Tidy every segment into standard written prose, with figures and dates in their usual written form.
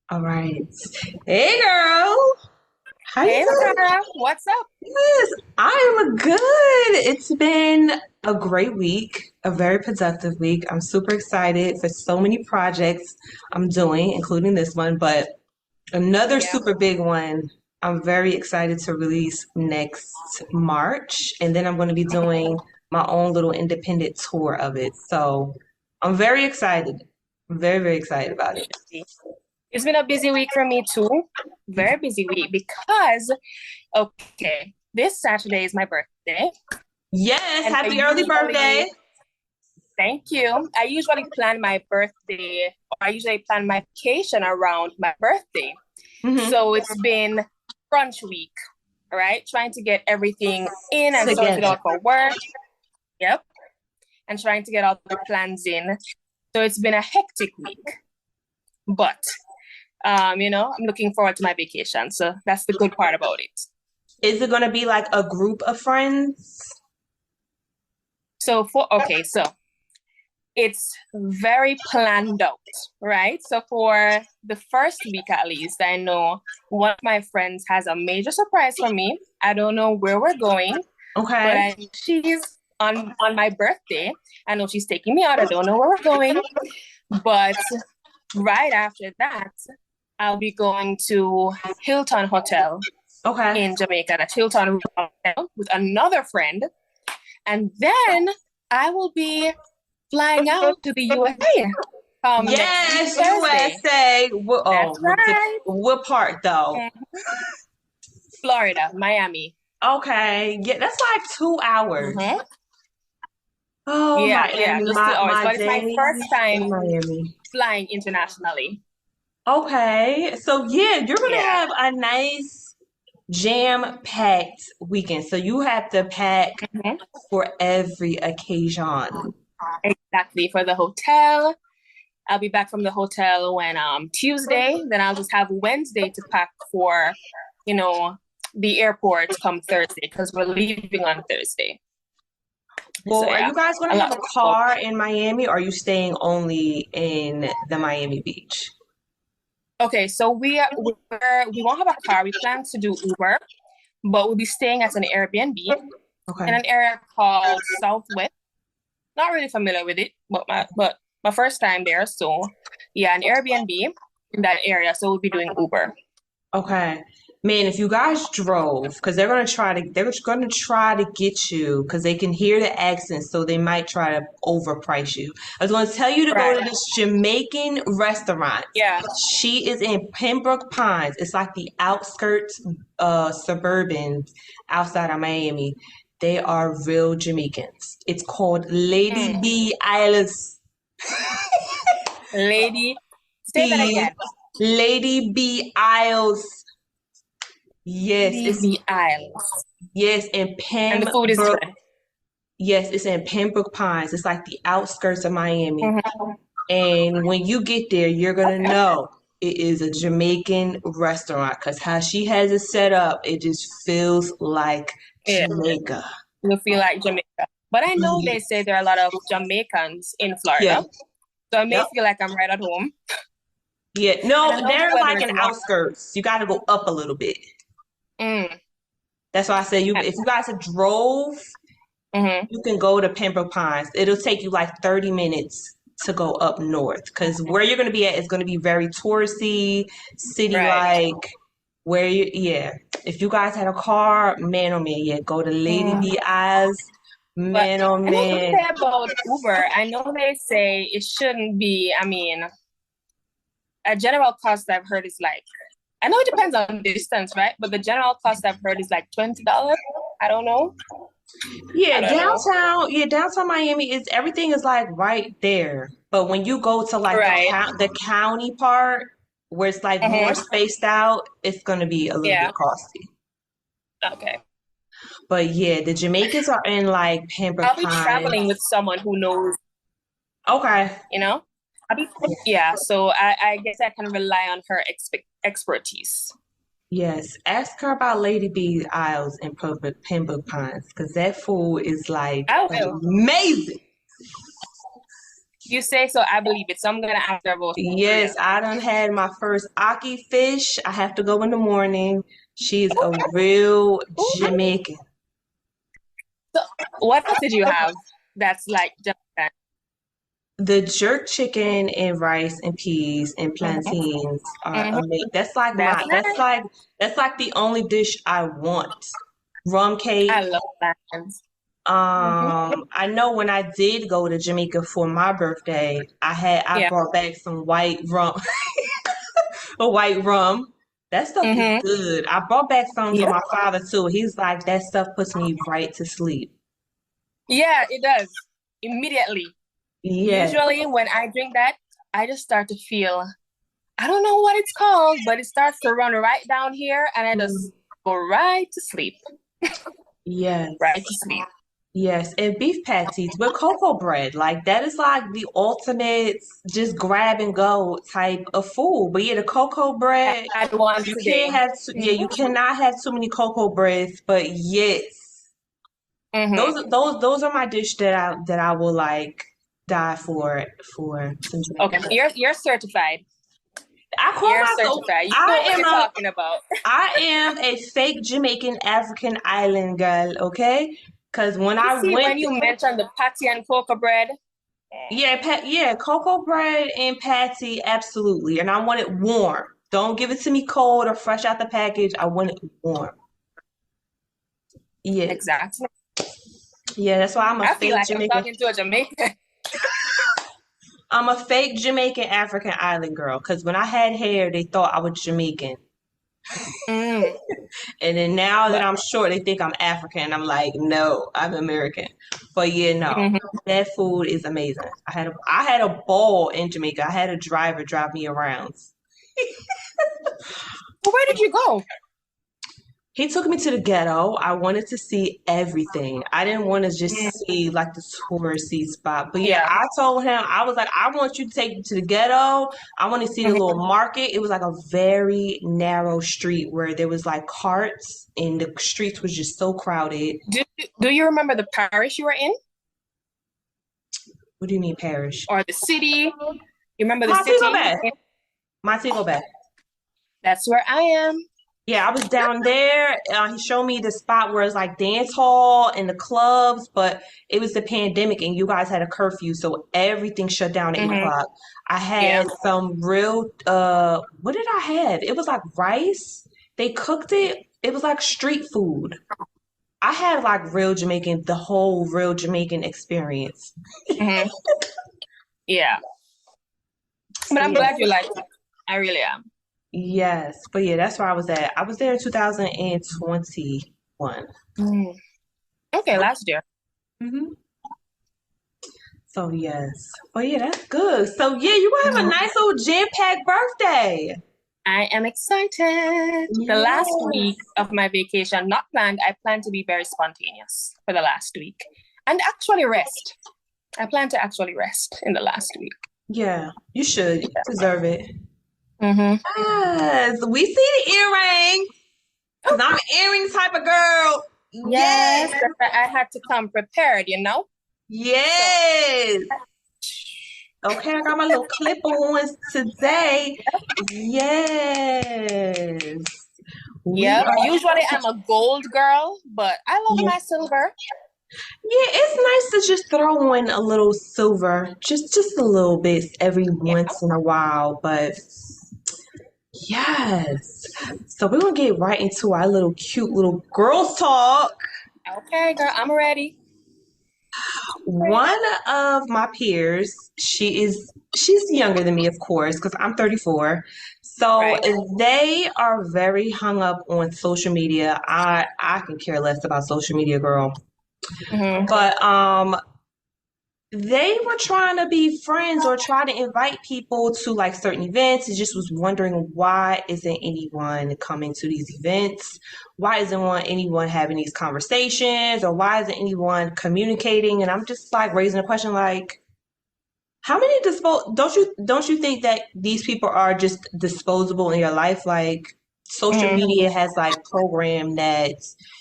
All right. Hey, girl. How you Hey, doing? MiKARA, what's up? Yes, I am good. It's been a great week, a very productive week. I'm super excited for so many projects I'm doing, including this one, but another Yeah. super big one I'm very excited to release next March. And then I'm going to be doing my own little independent tour of it. So I'm very excited. I'm very, very excited about it. It's been a busy week for me too. Very busy week because, okay, this Saturday is my birthday. Yes, And happy early birthday. thank you. I usually plan my birthday, or I usually plan my vacation around my birthday. Hmm. So it's been crunch week, all right? Trying to get everything in and sorted Together. out for work. Yep. And trying to get all the plans in. So it's been a hectic week. But I'm looking forward to my vacation. So that's the good part about it. Is it going to be like a group of friends? So it's very planned out, right? So for the first week at least, I know one of my friends has a major surprise for me. I don't know where we're going, but Okay. I know she's on my birthday. I know she's taking me out. I don't know where we're going, but right after that, I'll be going to Hilton Hotel Okay. in Jamaica, at Hilton Hotel with another friend. And then I will be flying out to the USA next week, Yes, Thursday. USA. That's right. What part though? Florida, Miami. Okay. Yeah, that's like 2 hours. Hmm. Oh, Yeah, yeah, Miami. just 2 hours. My But it's my first days time in Miami. flying internationally. Okay. So yeah, you're gonna Yeah. have a nice jam-packed weekend. So you have to pack Hmm. for every occasion. Exactly. For the hotel, I'll be back from the hotel when Tuesday. Then I'll just have Wednesday to pack for, you know, the airport come Thursday because we're leaving on Thursday. So Well, are yeah, you guys going a to lot have a to think about. car in Miami or are you staying only in the Miami Beach? Okay, so we won't have a car. We plan to do Uber, but we'll be staying at an Airbnb in Okay. an area called Southwest. Not really familiar with it, but my first time there. So yeah, an Airbnb in that area. So we'll be doing Uber. Okay. Man, if you guys drove, because they're gonna try to get you because they can hear the accent, so they might try to overprice you. I was gonna tell you to go Right. to this Jamaican restaurant. Yeah. She is in Pembroke Pines. It's like the outskirts, suburban outside of Miami. They are real Jamaicans. It's called Lady Mm. B Isles. Lady, say that B again. Lady B Isles. Yes, Lady it's B Isles. yes in And the food is Pembroke. good. Yes, it's in Pembroke Pines. It's like the outskirts of Miami. Mhm. And when you get there, you're gonna Okay. know it is a Jamaican restaurant because how she has it set up, it just feels like Yeah, Jamaica. you feel like Jamaica. But I know they say Yes. there are a lot of Jamaicans in Yeah. Florida. So I may Yep. feel like I'm right at home. Yeah. And I No, know the they're weather like is an warm. outskirts. You got to go up a little bit. Mm. That's why I say you. If you guys have drove, Mm-hmm. you can go to Pembroke Pines. It'll take you like 30 minutes to go up north because where you're going to be at is going to be very touristy, city Right. like. Where you, yeah. If you guys had a car, man, oh man, yeah, go to Lady Mm. B Eyes, But man, oh I know one man. thing about Uber. I know they say it shouldn't be, I mean, a general cost I've heard is like, I know it depends on distance, right? But the general cost I've heard is like $20. I don't know. I Yeah, don't know. downtown Miami is everything is like right there. But when you go to like Right. the county part where it's like more Mm-hmm. spaced out, it's gonna be a little bit Yeah. costly. Okay. But yeah, the Jamaicans are in like Pembroke I'll be Pines. traveling with someone who knows, Okay. you know? I'll be, yeah. So I guess I can rely on her expertise. Yes. Ask her about Lady B Isles in Pembroke Pines because that food is like I will. amazing. You say so, I believe it. So I'm gonna ask her about food for Yes, real. I done had my first Aki fish. I have to go in the morning. She's a real Ooh. Jamaican. So what else did you have that's like Jamaican? The jerk chicken and rice and peas and Hmm. plantains are Hmm. amazing. That's like That's nice. that's like the only dish I want. Rum I cake. love plans. Hmm. I know when I did go to Jamaica for my birthday, I Yeah. brought back some white rum, a white rum. That stuff is Hmm. good. I brought back some for Yeah. my father too. He's like, that stuff puts me right to sleep. Yeah, it does. Immediately. Yes. Usually when I drink that, I just start to feel, I don't know what it's called, but it starts to run right down here and I Mm, just go right to sleep. Right yes. to sleep. Yes. And beef patties with cocoa bread. Like that is like the ultimate just grab and go type of food. But yeah, the cocoa I bread, had one you can't today. have, yeah, you Hmm. cannot have too many cocoa breads, but yes. Hmm. Those are my dish that I will like die for some Okay, Jamaican. you're certified. I call You're myself certified. You know what you're talking about. I am a fake Jamaican African island girl, okay? Because when You I see, went, when you mentioned the patty and cocoa bread, yeah, yeah, cocoa bread and patty, absolutely. And I want it warm. Don't give it to me cold or fresh out the package. I want it warm. Yes. exactly. Yeah, that's why I'm a I feel fake like I'm Jamaican. talking to a Jamaican. I'm a fake Jamaican African island girl. Because when I had hair, they thought I was Jamaican. Mm, And then now that but I'm short, they think I'm African. I'm like, no, I'm American. But yeah, no, mhm. that food is amazing. I had a ball in Jamaica. I had a driver drive me around. But where did you go? He took me to the ghetto. I wanted to see everything. I didn't want to just Mm, see like the touristy spot. But yeah, yeah. I told him, I was like, I want you to take me to the ghetto. I want to see the Mhm. little market. It was like a very narrow street where there was like carts and the streets was just so crowded. Do you remember the parish you were in What do you mean parish? or the city? You remember the Montego city? Bay. Montego Bay. That's where I am. Yeah, I was down there. He showed me the spot where it's like dance hall and the clubs, but it was the pandemic and you guys had a curfew, so everything shut down at 8 Hmm. o'clock. I Yeah. had some real, what did I have? It was like rice. They cooked it. It was like street food. I had like real Jamaican, the whole real Jamaican experience. Hmm. Yeah. But So I'm yeah, glad you liked it. I really am. yes, but yeah, that's where I was at. I was there in 2021. Mm. Okay, last year. hmm So yes. But yeah, that's good. So yeah, you gonna have a Mhm. nice little jam-packed birthday. I am excited. The last week Yes. of my vacation, not planned, I plan to be very spontaneous for the last week and actually rest. I plan to actually rest in the last week. Yeah, you should. You deserve it. Hmm. Yes. We see the earrings. Cause I'm an earring type of girl. Yes, Yes. that's why I had to come prepared, you know? So, Yes. Okay, I got my little clip-ons today. Yes. We yep. are. Usually I'm a gold girl, but I love Yeah, my silver. it's nice to just throw in a little silver, just a little bit every Yeah. once in a while. But yes, so we're gonna get right into our little cute little girls talk. Okay, girl, I'm ready. One of my peers, she's younger than me, of course, because I'm 34. So Right. they are very hung up on social media. I can care less about social media, girl. Hmm. But they were trying to be friends or try to invite people to like certain events. It just was wondering why isn't anyone coming to these events? Why isn't anyone having these conversations? Or why isn't anyone communicating? And I'm just like raising a question like, how many don't you think that these people are just disposable in your life? Like social Hmm. media has like programmed that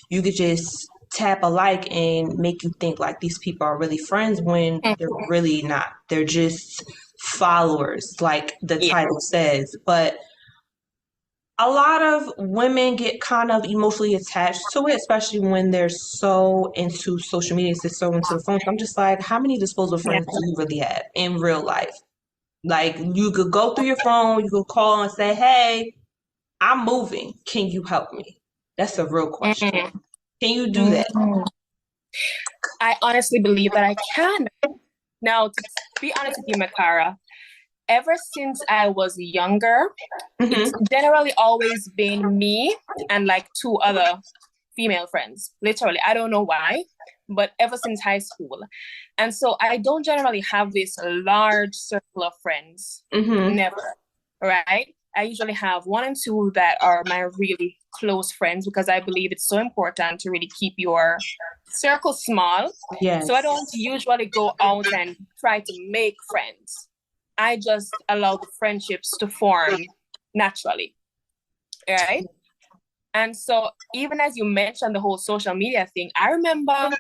you could just tap a like and make you think like these people are really friends when they're Mhm. really not. They're just followers, like the Yeah. title says. But a lot of women get kind of emotionally attached to it, especially when they're so into social media, they're so into the phone. So I'm just like, how many disposable Yeah. friends do you really have in real life? Like, you could go through your phone, you could call and say, hey, I'm moving. Can you help me? That's a real question. Mhm. Can you do that? Mhm. I honestly believe that I can. Now, to be honest with you, MiKARA, ever since I was younger, it's Hmm. generally always been me and like two other female friends. Literally, I don't know why, but ever since high school. And so I don't generally have this large circle of friends. Hmm. Never, right? I usually have one and two that are my really close friends because I believe it's so important to really keep your circle small. So I Yes. don't usually go out and try to make friends. I just allow the friendships to form naturally, right? And so even as you mentioned the whole social media thing, I remember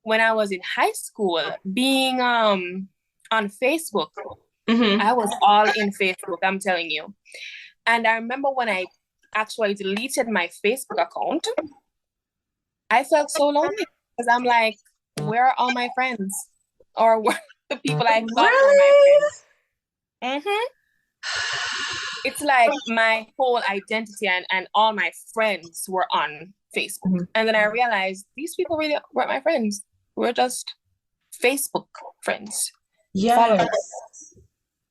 when I was in high school being on Facebook. Hmm. I was all in Facebook, I'm telling you. And I remember when I actually deleted my Facebook account, I felt so lonely because I'm like, where are all my friends? Or where the people I thought were my Really? friends? Mm-hmm. It's like my whole identity and all my friends were on Facebook. Mhm. And then I realized these people really weren't my friends. We're just Facebook friends, Yes. followers,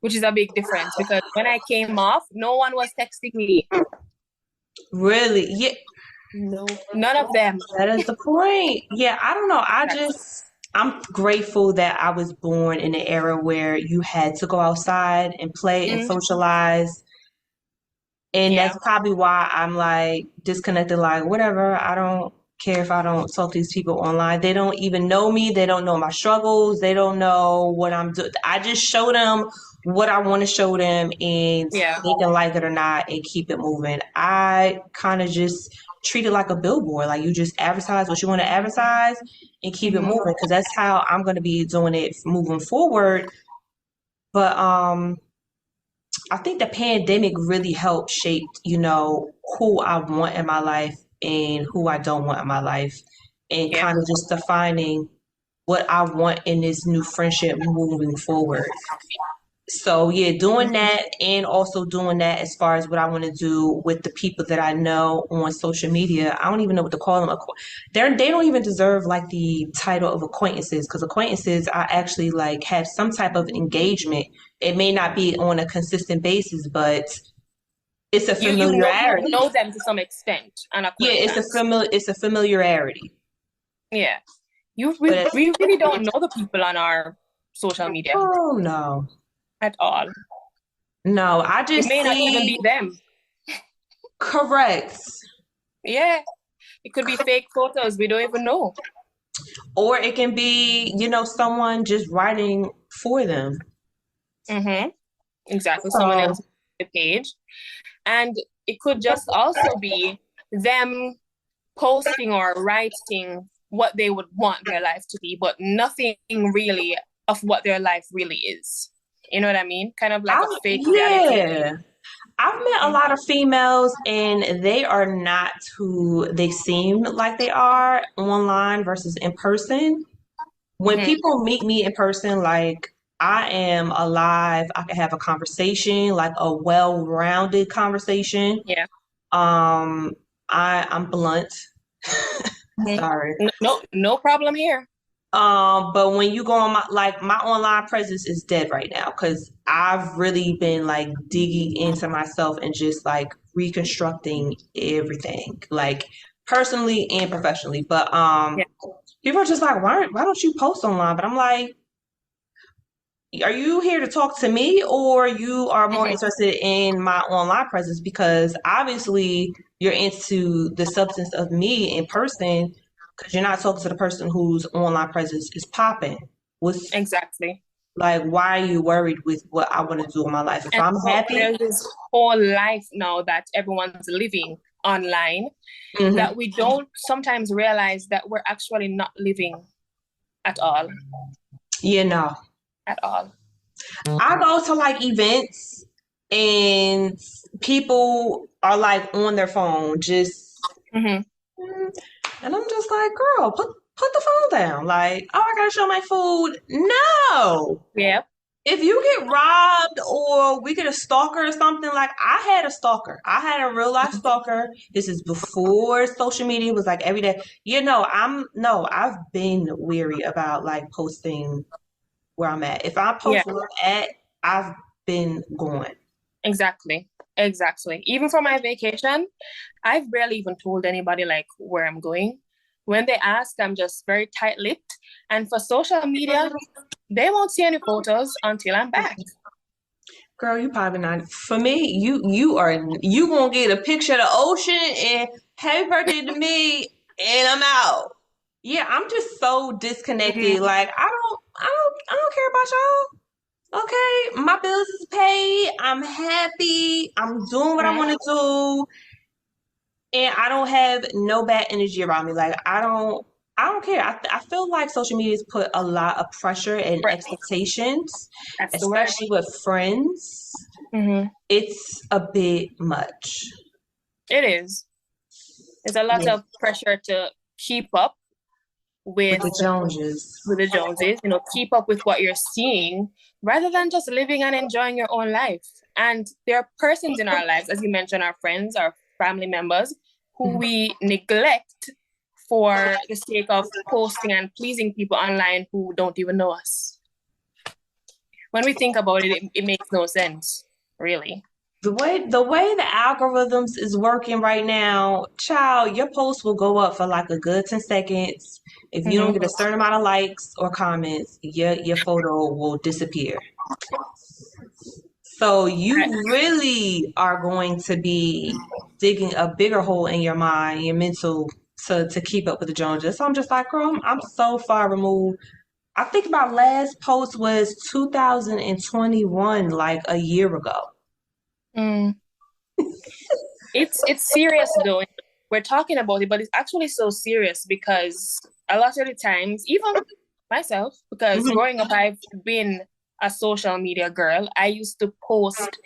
which is a big difference because when I came off, no one was texting me. Really? Yeah. No, none of them. That is the point. Yeah, I don't know. I'm grateful that I was born in an era where you had to go outside and play and Mm, socialize. And yeah. that's probably why I'm like disconnected, like, whatever. I don't care if I don't talk to these people online. They don't even know me. They don't know my struggles. They don't know what I'm doing. I just show them what I want to show them, and Yeah. they can like it or not and keep it moving. I kind of just treat it like a billboard. Like, you just advertise what you want to advertise and keep it Hmm. moving, because that's how I'm going to be doing it moving forward. But I think the pandemic really helped shape, who I want in my life and who I don't want in my life, and Yeah. kind of just defining what I want in this new friendship moving forward. So yeah, doing that and also doing that as far as what I want to do with the people that I know on social media. I don't even know what to call them. They don't even deserve like the title of acquaintances, because acquaintances I actually like have some type of engagement. It may not be on a consistent basis, but it's a You familiarity. know them to some extent, an Yeah, acquaintance. it's a familiarity. Yeah. But it's, We really don't know the people on our social media oh no. at all. No, I It just may not even see be them. correct. Yeah. It could be fake photos. We don't even know. Or it can be, someone just writing for them. Mm-hmm. Exactly. Someone So, else's page. And it could just also be them posting or writing what they would want their life to be, but nothing really of what their life really is. You know what I mean? Kind of like a fake reality. yeah. I've met a Mm-hmm. lot of females and they are not who they seem like they are online versus in person. When Mm-hmm. people meet me in person, like, I am alive, I can have a conversation, like a well-rounded conversation. Yeah. Um, I'm blunt. Mm-hmm. Sorry. No problem here. But when you go on my online presence is dead right now, because I've really been like digging into myself and just like reconstructing everything, like personally and professionally. But Yeah. people are just like, why don't you post online? But I'm like, are you here to talk to me, or you are more Mm-hmm. interested in my online presence? Because obviously you're into the substance of me in person, because you're not talking to the person whose online presence is popping. What's Exactly. like, why are you worried with what I want to do in my life? If And I'm so happy, there's this whole life now that everyone's living online Hmm. that we don't sometimes realize that we're actually not living at all, You know, at all. I go to like events and people are like on their phone, just, Hmm. and I'm just like, girl, put the phone down. Like, oh, I gotta show my food. No. Yeah. If you get robbed or we get a stalker or something, like I had a stalker. I had a real life stalker. This is before social media was like every day. You know, I've been weary about like posting where I'm at. If I Yeah, post where I'm at, I've been going. exactly. Exactly. Even for my vacation, I've barely even told anybody like where I'm going. When they ask, I'm just very tight-lipped. And for social media, they won't see any photos until I'm back. Girl, you probably not. For me, you gonna get a picture of the ocean and happy birthday to me, and I'm out. Yeah, I'm just so disconnected. Mhm. Like I don't care about y'all. Okay, my bills is paid. I'm happy. I'm doing what I Mhm. want to do, and I don't have no bad energy around me. Like I don't care. I feel like social media has put a lot of pressure and Right. expectations, That's the word. especially with friends. Hmm. It's a bit much. It is. There's a lot Yeah. of pressure to keep up With with the Joneses. with the Joneses, keep up with what you're seeing rather than just living and enjoying your own life. And there are persons in our lives, as you mentioned, our friends, our family members, who Mhm. we neglect for the sake of posting and pleasing people online who don't even know us. When we think about it, it makes no sense, really. The way the algorithms is working right now, child, your post will go up for like a good 10 seconds. If you don't Hmm. get a certain amount of likes or comments, your photo will disappear. So you Right. really are going to be digging a bigger hole in your mind, your mental, to keep up with the Joneses. So I'm just like, girl, I'm so far removed. I think my last post was 2021, like a year ago. Mm. It's serious though. We're talking about it, but it's actually so serious because a lot of the times, even myself, because Hmm. growing up, I've been a social media girl. I used to post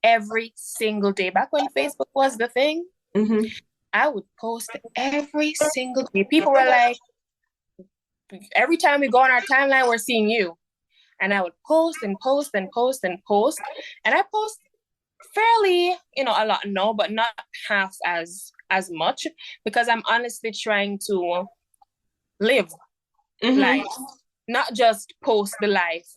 every single day. Back when Facebook was the thing, Hmm. I would post every single day. People were like, every time we go on our timeline, we're seeing you. And I would post and post and post and post. And I post fairly, a lot, no, but not half as much because I'm honestly trying to live Hmm. life, not just post the life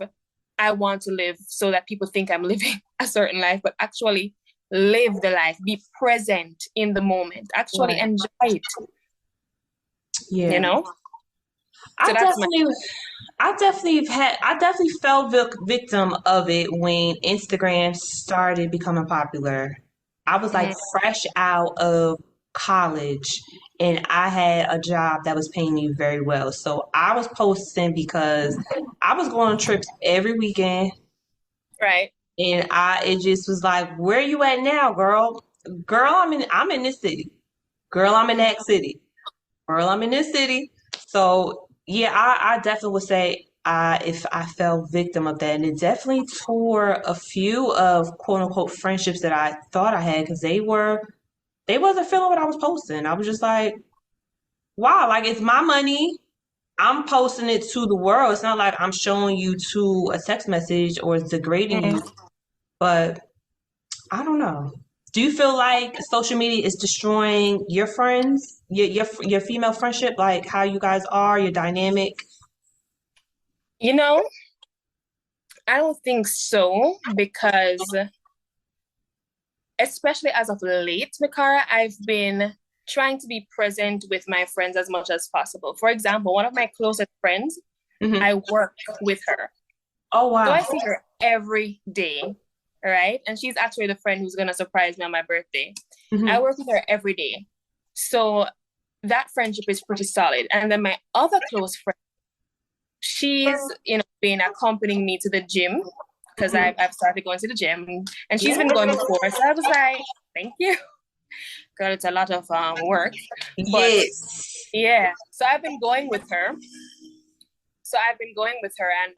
I want to live so that people think I'm living a certain life, but actually live the life, be present in the moment, actually Right. enjoy it, you Yeah. know? So I that's my definitely, I definitely fell victim of it when Instagram started becoming popular. I was like mhm, fresh out of college and I had a job that was paying me very well. So I was posting because I was going on trips every weekend right. and it just was like, where you at now, girl? Girl, I'm in this city. Girl, I'm in Mhm. that city. Girl, I'm in this city. So yeah, I definitely would say if I fell victim of that, and it definitely tore a few of quote unquote friendships that I thought I had because they wasn't feeling what I was posting. I was just like, wow, like it's my money. I'm posting it to the world. It's not like I'm showing you to a text message or it's degrading you. Mhm. But I don't know. Do you feel like social media is destroying your friends, your female friendship, like how you guys are, your dynamic? You know, I don't think so because especially as of late, MiKARA, I've been trying to be present with my friends as much as possible. For example, one of my closest friends, Hmm. I work with her. Oh So wow. I see her every day, right? And she's actually the friend who's going to surprise me on my birthday. I Hmm. work with her every day. So that friendship is pretty solid. And then my other close friend, she's, been accompanying me to the gym because Hmm. I've started going to the gym and she's Yeah. been going before. So I was like, thank you. Girl, it's a lot of work. But Yes. yeah, so I've been going with her. And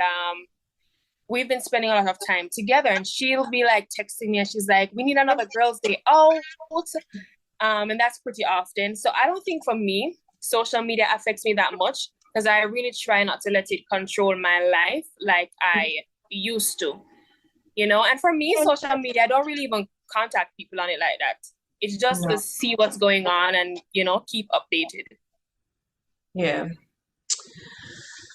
we've been spending a lot of time together, and she'll be like texting me and she's like, we need another girls' day out. And that's pretty often. So I don't think for me, social media affects me that much because I really try not to let it control my life like I used to, you know? And for me, social media, I don't really even contact people on it like that. It's just to No. see what's going on and, you know, keep updated. Yeah.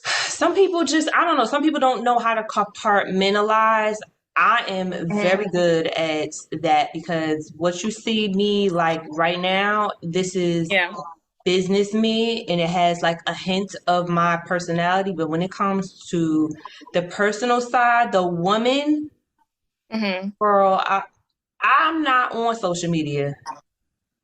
Some people just, I don't know, some people don't know how to compartmentalize. I am very Mm-hmm. good at that because what you see me like right now, this is Yeah. business me and it has like a hint of my personality. But when it comes to the personal side, the woman, Mm-hmm. girl, I'm not on social media.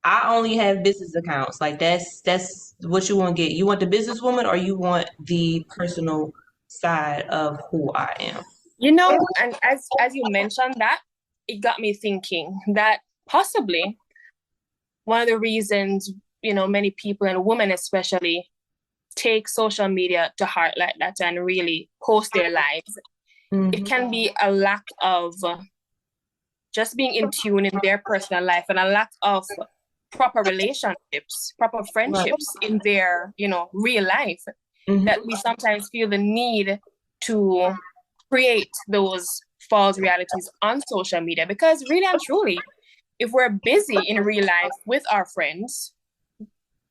I only have business accounts. Like that's what you want to get. You want the businesswoman or you want the personal side of who I am. You know, and as you mentioned that, it got me thinking that possibly one of the reasons, you know, many people and women especially take social media to heart like that and really post their lives, it Hmm. can be a lack of just being in tune in their personal life and a lack of proper relationships, proper Right. friendships in their, you know, real life that Hmm. we sometimes feel the need to create those false realities on social media because really and truly, if we're busy in real life with our friends,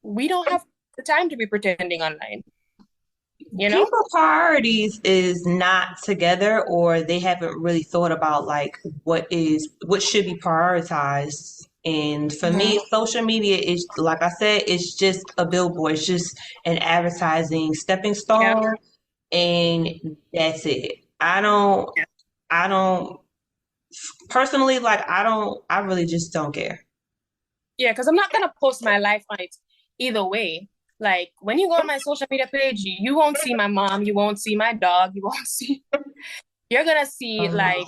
we don't have the time to be pretending online, you know? People priorities is not together or they haven't really thought about like what should be prioritized. And for Mm-hmm. me, social media is like I said, it's just a billboard, it's just an advertising stepping Yeah. stone and that's it. I don't personally like I really just don't care. Yeah, because I'm not gonna post my life on it either way. Like when you go on my social media page, you won't see my mom, you won't see my dog, you won't see. You're gonna see Um, like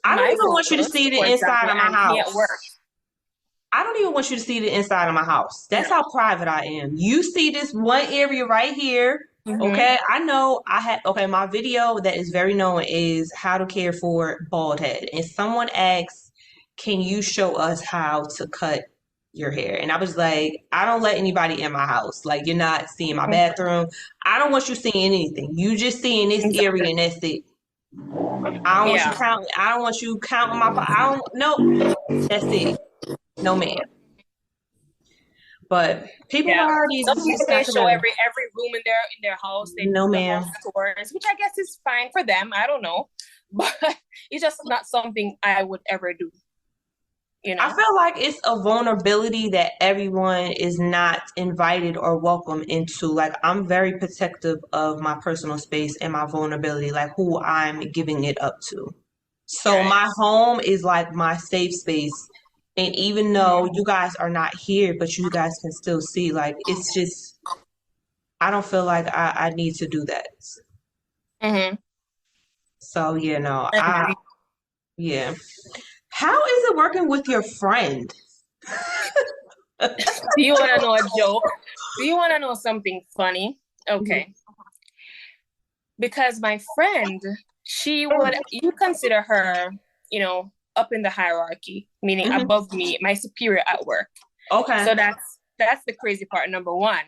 I don't my even want you to photos, see for the inside example, of my and me at work. house. I don't even want you to see the inside of my house. That's how private I am. You see this one area right here. Mm-hmm. Okay, I know I had, okay, my video that is very known is how to care for bald head. And someone asked, can you show us how to cut your hair? And I was like, I don't let anybody in my house. Like, you're not seeing my bathroom. I don't want you seeing anything. You just seeing this area Exactly. and that's it. I don't want you Yeah. counting. I don't want you counting my, I don't, nope, that's it. No, ma'am. But people Yeah. priorities Some is people just may not show together. every room in their house. They No, do the whole ma'am. tours, which I guess is fine for them. I don't know. But it's just not something I would ever do, you I know? feel like it's a vulnerability that everyone is not invited or welcome into. Like, I'm very protective of my personal space and my vulnerability, like who I'm giving it up to. So, Right. my home is like my safe space. And even though Mm-hmm. you guys are not here, but you guys can still see, like, it's just, I don't feel like I need to do that. Mm-hmm. So, you know, I agree. yeah. How is it working with your friend? Do you want to know a joke? Do you want to know something funny? Okay. Because my friend, she would, you consider her, you know, up in the hierarchy, meaning Hmm. above me, my superior at work. Okay. So that's the crazy part, number one,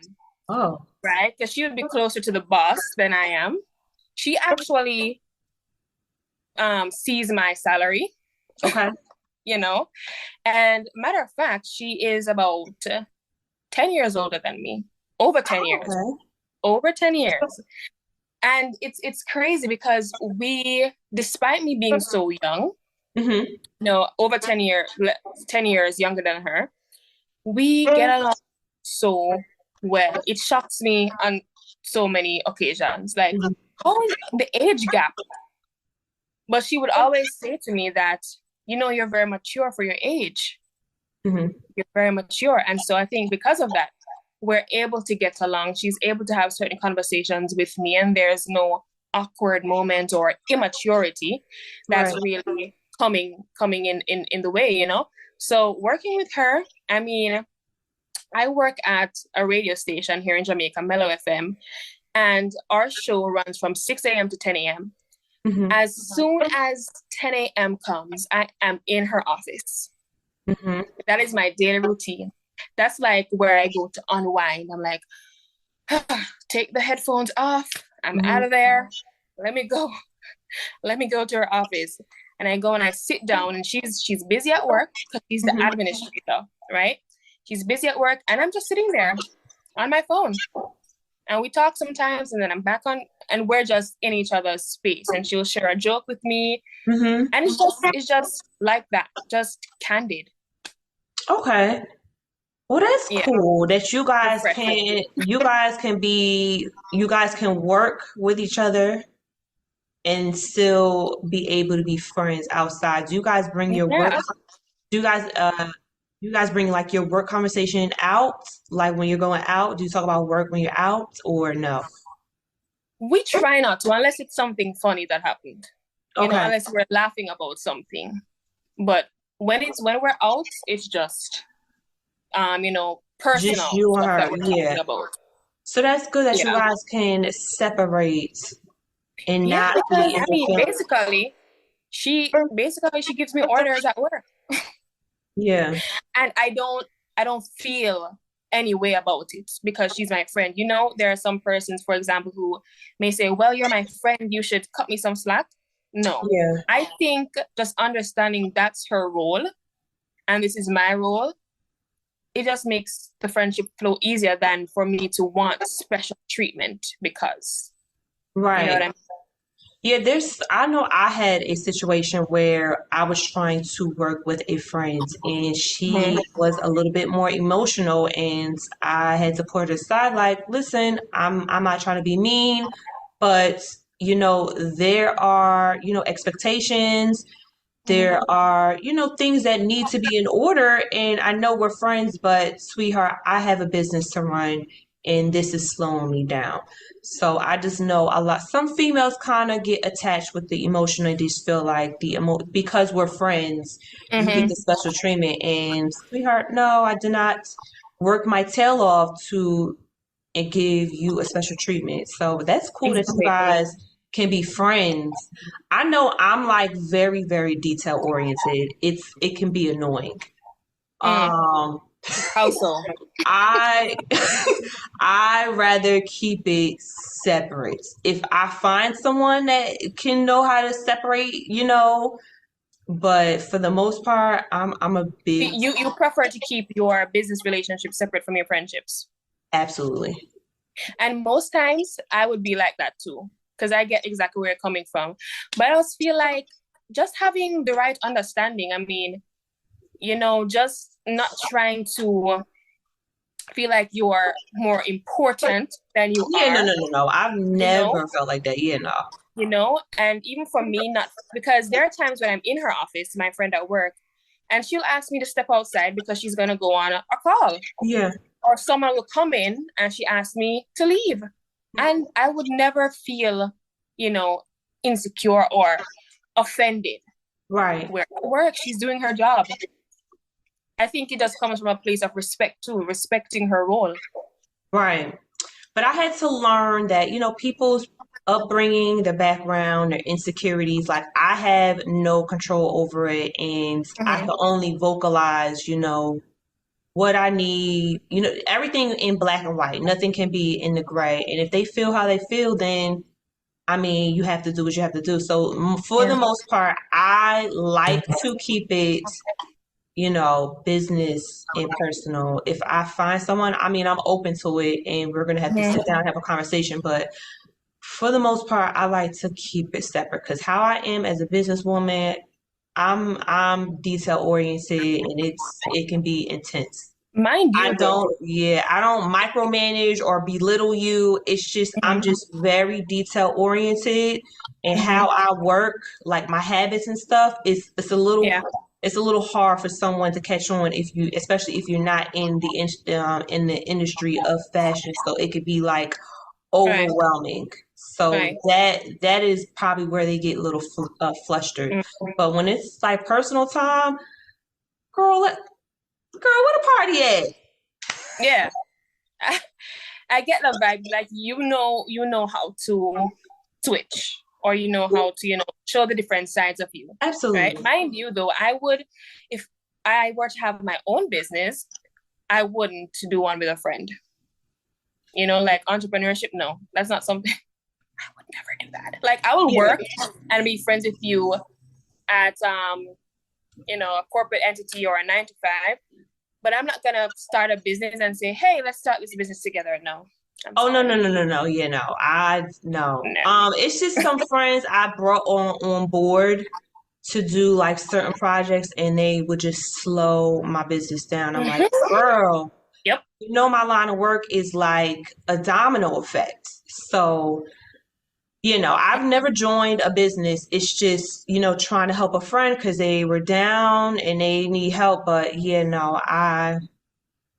Oh, right? Because she would be closer to the boss than I am. She actually sees my salary, okay. you know, and matter of fact, she is about 10 years older than me, over 10 years, Okay. over 10 years. And it's crazy because we, despite me being so young, Hmm. no, over 10 years younger than her, we get along so well. It shocks me on so many occasions. Like, how is the age gap? But she would always say to me that, you know, you're very mature for your age. Hmm. You're very mature. And so I think because of that, we're able to get along. She's able to have certain conversations with me, and there's no awkward moment or immaturity Right. that's really coming in the way, you know. So working with her, I mean, I work at a radio station here in Jamaica, Mellow FM, and our show runs from 6 a.m. to 10 a.m. Mm-hmm. As soon as 10 a.m. comes, I am in her office. Mm-hmm. That is my daily routine. That's like where I go to unwind. I'm like, take the headphones off. I'm out Mm-hmm. of there. Let me go. Let me go to her office. And I go and I sit down, and she's busy at work because she's the Mm-hmm. administrator, right? She's busy at work, and I'm just sitting there on my phone. And we talk sometimes, and then I'm back on, and we're just in each other's space. And she'll share a joke with me. Mm-hmm. And it's just like that, just candid. Okay. Well, that's Yeah, cool that refreshing. you guys can work with each other and still be able to be friends outside. Do you guys bring your work? Yeah. Do you guys bring like your work conversation out? Like when you're going out, do you talk about work when you're out or no? We try not to, unless it's something funny that happened, Okay. unless we're laughing about something. But when we're out, it's just Just personal you and stuff her. that we're Yeah. talking about. So that's good that you Yeah. guys can separate and Yeah, not because be I mean, interfering. she gives me orders at work, Yeah. and I don't feel any way about it because she's my friend. There are some persons, for example, who may say, "Well, you're my friend, you should cut me some slack." No, Yeah. I think just understanding that's her role and this is my role, it just makes the friendship flow easier than for me to want special treatment because you know what Right. I mean? Yeah, I know I had a situation where I was trying to work with a friend and Mhm. she was a little bit more emotional and I had to put her aside like, listen, I'm not trying to be mean, but there are, expectations. Mhm. There are, things that need to be in order. And I know we're friends, but sweetheart, I have a business to run and this is slowing me down. So I just know a lot. Some females kind of get attached with the emotion and just feel like because we're friends, you get Mhm. the special treatment. And sweetheart, no, I did not work my tail off to and give you a special treatment. So that's cool that you Exactly. guys can be friends. I know I'm like very, very detail oriented. It can be annoying. Mm. Um, How so? I I rather keep it separate. If I find someone that can know how to separate, but for the most part, I'm a So big you prefer to keep your business relationship separate from your friendships. absolutely. And most times I would be like that too, because I get exactly where you're coming from. But I also feel like just having the right understanding, I mean, just not trying to feel like you're more important than you Yeah, no, are, no, no, no. I've you know, never felt like that. Yeah, no. and even for me, not because there are times when I'm in her office, my friend at work, and she'll ask me to step outside because she's gonna go on a call. Yeah, Or someone will come in and she asked me to leave. And I would never feel, you know, insecure or offended. right, Where at work, she's doing her job. I think it just comes from a place of respect too, respecting her role. right. But I had to learn that, people's upbringing, their background, their insecurities, like I have no control over it and I Mm-hmm. can only vocalize, what I need, everything in black and white. Nothing can be in the gray. And if they feel how they feel, then I mean, you have to do what you have to do. So for the Yeah. most part, I like to keep it business and personal. If I find someone, I mean, I'm open to it and we're going to have to sit down Mm-hmm. and have a conversation. But for the most part, I like to keep it separate because how I am as a businesswoman, I'm detail oriented and it can be intense. Mind I you, though. don't, yeah, I don't micromanage or belittle you. It's just, I'm Mm-hmm. just very detail oriented and how Mm-hmm. I work, like my habits and stuff, Yeah. it's a little hard for someone to catch on especially if you're not in the industry of fashion. So it could be like Right. overwhelming. So Right. that is probably where they get a little flustered. Mm-hmm. But when it's like personal time, girl, where the party at? Yeah. I get the vibe, like you know how to switch, or you know how to, show the different sides of you, right? Absolutely. Mind you, though, if I were to have my own business, I wouldn't do one with a friend. Like entrepreneurship, no, that's not something I would never do that. Like I will Yeah. work and be friends with you at a corporate entity or a 9 to 5, but I'm not gonna start a business and say, hey, let's start this business together. No, I'm Oh no no sorry. no no no, yeah, no. I no. No. It's just some friends I brought on board to do like certain projects, and they would just slow my business down. I'm like, girl, Yep. my line of work is like a domino effect. So, I've never joined a business. It's just, trying to help a friend because they were down and they need help. But yeah,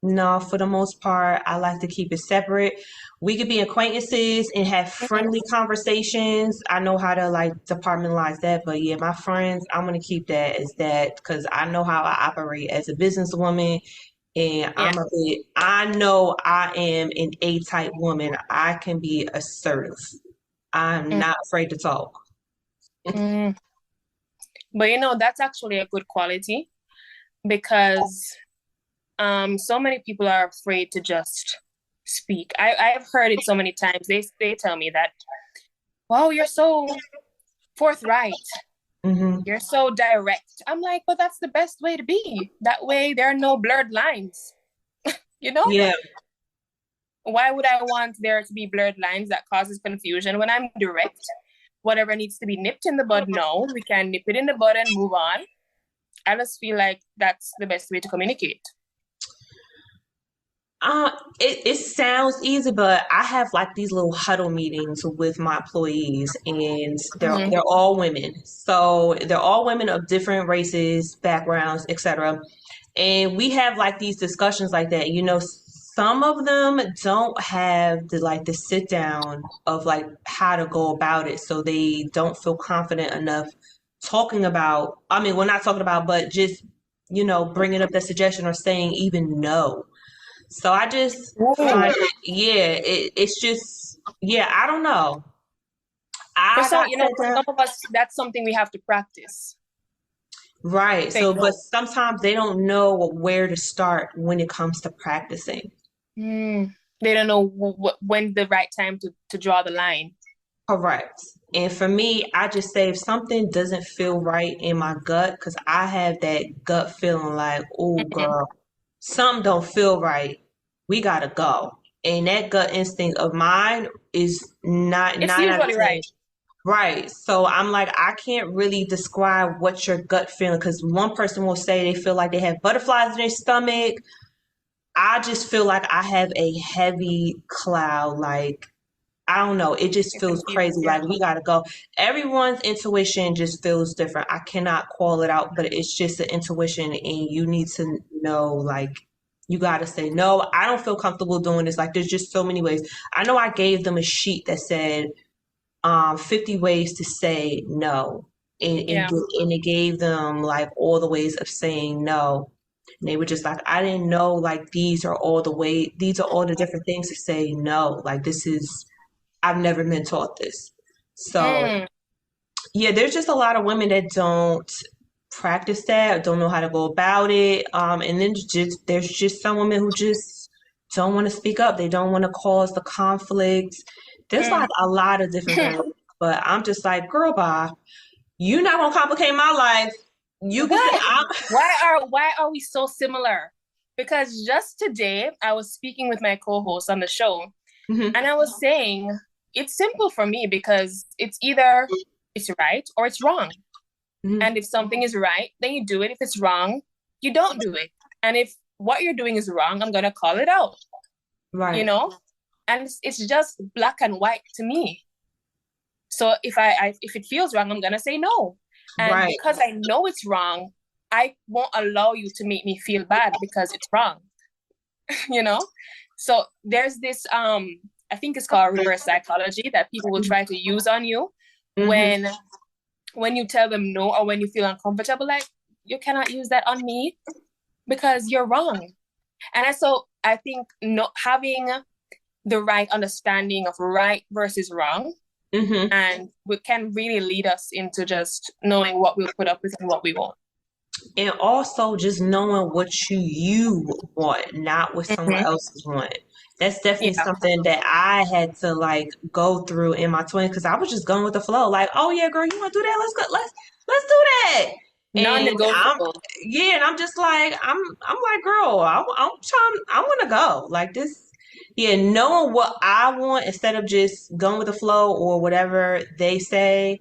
no, for the most part, I like to keep it separate. We could be acquaintances and have friendly conversations. I know how to like departmentalize that, but yeah, my friends, I'm gonna keep that as that because I know how I operate as a businesswoman, and Yeah. I know I am an A-type woman. I can be assertive. I'm Mm. not afraid to talk. Mm. But that's actually a good quality, because so many people are afraid to just speak. I've heard it so many times. They tell me that, wow, you're so forthright. Hmm. You're so direct. I'm like, but that's the best way to be. That way there are no blurred lines. You know? Yeah, Why would I want there to be blurred lines that causes confusion when I'm direct? Whatever needs to be nipped in the bud, no, we can nip it in the bud and move on. I just feel like that's the best way to communicate. Uh, it sounds easy, but I have like these little huddle meetings with my employees, and Mm-hmm. they're all women. So they're all women of different races, backgrounds, etc. And we have like these discussions like that. Some of them don't have the sit down of like how to go about it, so they don't feel confident enough talking about. I mean, we're not talking about, but just bringing up the suggestion or saying even no. So I just Ooh. find it, yeah, it's just, yeah, I don't know. For I some, got set for down. some of us, that's something we have to practice. Right. Say So, but no. sometimes they don't know where to start when it comes to practicing. Mm. They don't know when the right time to draw the line. Correct. And for me, I just say if something doesn't feel right in my gut, because I have that gut feeling like, oh, Mhm. girl, something don't feel right. We gotta go. And that gut instinct of mine is not It's 9 out of usually 10. right. Right. So I'm like, I can't really describe what your gut feeling, because one person will say they feel like they have butterflies in their stomach. I just feel like I have a heavy cloud. Like, I don't know. It just You're feels confused, crazy. yeah. Like, we gotta go. Everyone's intuition just feels different. I cannot call it out, but it's just an intuition, and you need to know, like, you gotta say, no, I don't feel comfortable doing this. Like, there's just so many ways. I know I gave them a sheet that said, 50 ways to say no. Yeah. And it gave them like all the ways of saying no. And they were just like, I didn't know like these are all the different things to say no. Like I've never been taught this. So Mm. yeah, there's just a lot of women that don't practice that, don't know how to go about it. And then there's just some women who just don't want to speak up. They don't want to cause the conflict. There's Mm. like a lot of different things, but I'm just like, girl, bye. You're not gonna complicate my life. You can say Why? Why are we so similar? Because just today I was speaking with my co-host on the show, Mhm, and I was saying it's simple for me because it's either it's right or it's wrong. mhm. And if something is right, then you do it. If it's wrong, you don't do it. And if what you're doing is wrong, I'm gonna call it out, you Right, know? And it's just black and white to me. So if it feels wrong, I'm gonna say no. And right, because I know it's wrong, I won't allow you to make me feel bad because it's wrong, you know? So there's this I think it's called reverse psychology that people will try to use on you hmm, when you tell them no, or when you feel uncomfortable, like, you cannot use that on me. because you're wrong. I think not having the right understanding of right versus wrong Hmm. and we can really lead us into just knowing what we'll put up with and what we won't. And also just knowing what you want, not what someone Hmm. else's want. That's definitely Yeah. something that I had to like go through in my 20s because I was just going with the flow. Like, oh yeah, girl, you want to do that? Let's go. Let's do that. And I'm Non-negotiable. yeah, and I'm just like I'm like, girl, I'm trying. I want to go like this. Yeah, knowing what I want instead of just going with the flow or whatever they say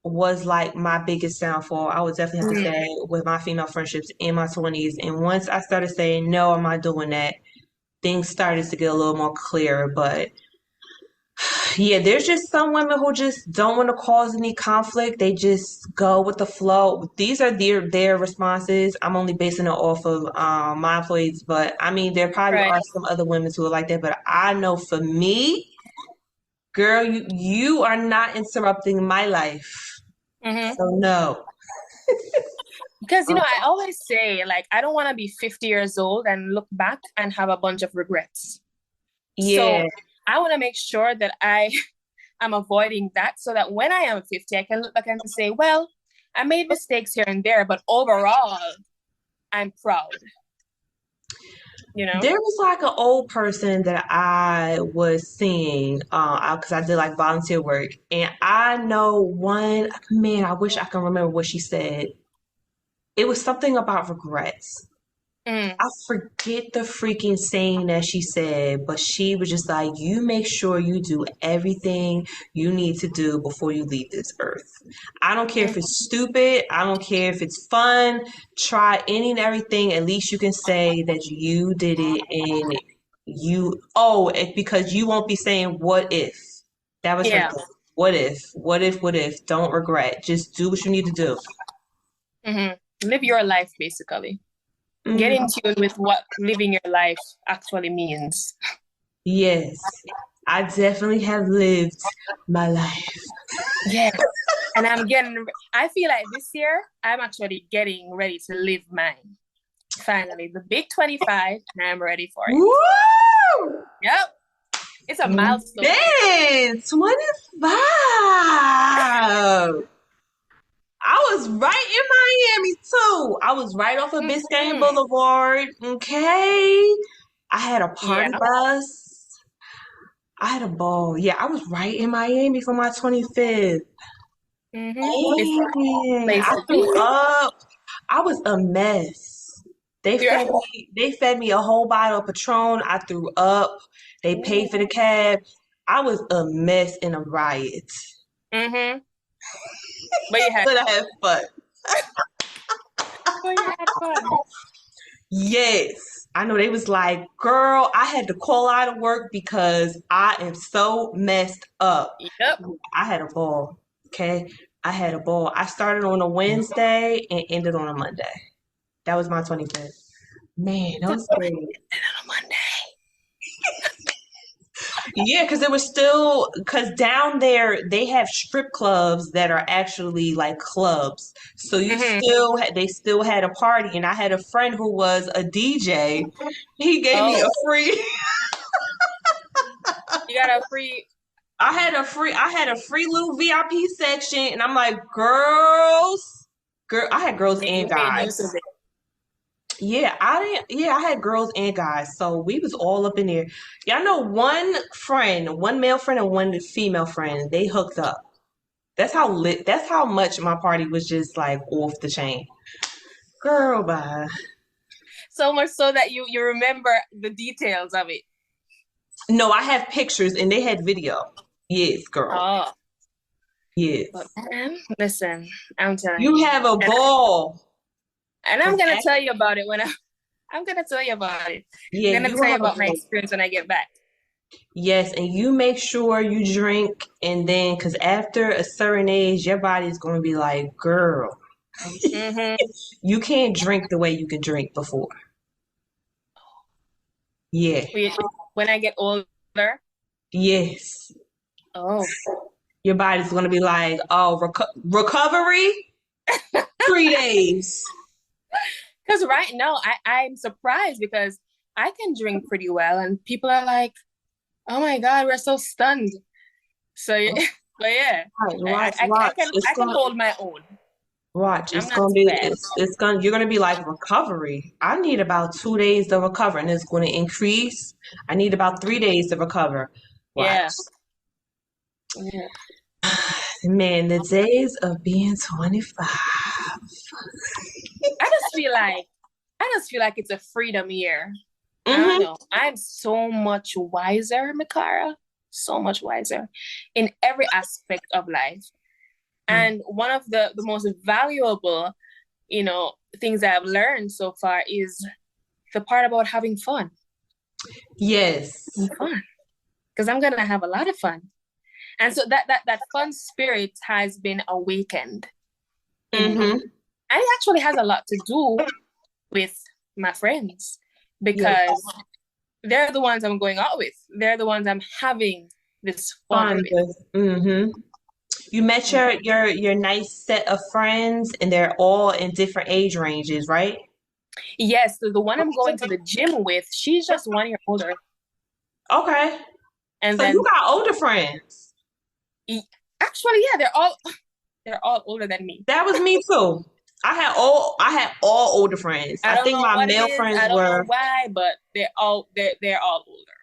was like my biggest downfall. I would definitely have to Mm. say with my female friendships in my 20s. And once I started saying, no, I'm not doing that, things started to get a little more clear. But yeah, there's just some women who just don't want to cause any conflict. They just go with the flow. These are their responses. I'm only basing it off of my employees, but I mean, there probably Right. are some other women who are like that. But I know for me, girl, you are not interrupting my life. Hmm. So no. Because, I always say, like, I don't want to be 50 years old and look back and have a bunch of regrets. Yeah. So I want to make sure that I am avoiding that so that when I am 50, I can look back and say, well, I made mistakes here and there, but overall, I'm proud, you know? There was like an old person that I was seeing, because I did like volunteer work, and I know one man. I wish I can remember what she said. It was something about regrets. Mm, I forget the freaking saying that she said, but she was just like, you make sure you do everything you need to do before you leave this earth. I don't care if mm, it's stupid. I don't care if it's fun. Try any and everything. At least you can say that you did it and because you won't be saying, what if? That was her yeah. thing. What if? What if? What if? Don't regret. Just do what you need to do. Hmm. Live your life, basically. Get in Mhm. tune with what living your life actually means. Yes, I definitely have lived my life. Yeah. And I feel like this year, I'm actually getting ready to live mine. Finally, the big 25, and I'm ready for it. Woo! Yep. It's a milestone for me. Man, 25. I was right in Miami too. I was right off of Biscayne Hmm. Boulevard. Okay. I had a party Yeah. bus. I had a ball. Yeah, I was right in Miami for my 25th. It's a Man, place I to threw be. up. I was a mess. Yeah. They fed me a whole bottle of Patron. I threw up. They paid for the cab. I was a mess in a riot. Mm-hmm. But you had But I fun. had fun. But you had fun. Yes. I know they was like, girl, I had to call out of work because I am so messed up. Yep. I had a ball. Okay. I had a ball. I started on a Wednesday and ended on a Monday. That was my 25th. Man, that So, was great. on a Monday. Yeah, because it was still because down there they have strip clubs that are actually like clubs. So Mm-hmm. they still had a party, and I had a friend who was a DJ. He gave me Oh, a free. you got a free. I had a free little VIP section, and I'm like, girls, girl, I had girls and You made use of guys. it. Yeah, I didn't. Yeah, I had girls and guys, so we was all up in there. Yeah, I know one male friend and one female friend. They hooked up. That's how lit. That's how much my party was just like off the chain. Girl, bye. So much so that you remember the details of it. No, I have pictures and they had video. Yes, girl. Oh, but Yes. man, listen, I'm telling You you, have a and ball. I'm 'Cause gonna tell you about it when I'm gonna tell you about it. I'm yeah, gonna you will tell you have a about my ball. experience when I get back. Yes, and you make sure you drink and then because after a certain age, your body's going to be like, girl, Mm-hmm. you can't drink the way you can drink before. Yeah. When I get older. Yes. Oh, Your body's going to be like, oh, recovery, 3 days. Because right now I'm surprised because I can drink pretty well and people are like, oh my God, we're so stunned. So yeah, but yeah, Right, watch. I can hold my own. Watch. I'm It's not gonna too be. bad. It's gonna. You're gonna be like recovery. I need about 2 days to recover, and it's going to increase. I need about 3 days to recover. Watch. Yeah. Yeah. Man, the days of being 25. I just feel like it's a freedom year. I don't Mm-hmm. know. I'm so much wiser, MiKARA. So much wiser in every aspect of life. And one of the most valuable, things I've learned so far is the part about having fun. Yes. Fun. Because I'm gonna have a lot of fun. And so that fun spirit has been awakened in me. Mm-hmm. And it actually has a lot to do with my friends Yes. because they're the ones I'm going out with. They're the ones I'm having this fun Fun with. with. Mm-hmm. You met your nice set of friends, and they're all in different age ranges, right? Yes, the one I'm going to the gym with, she's just 1 year older. Okay. And So you then got older friends. actually, yeah, they're all older than me. That was me too. I had all older friends. I I don't think know my what it male is. friends I don't know were. why, but they're all older.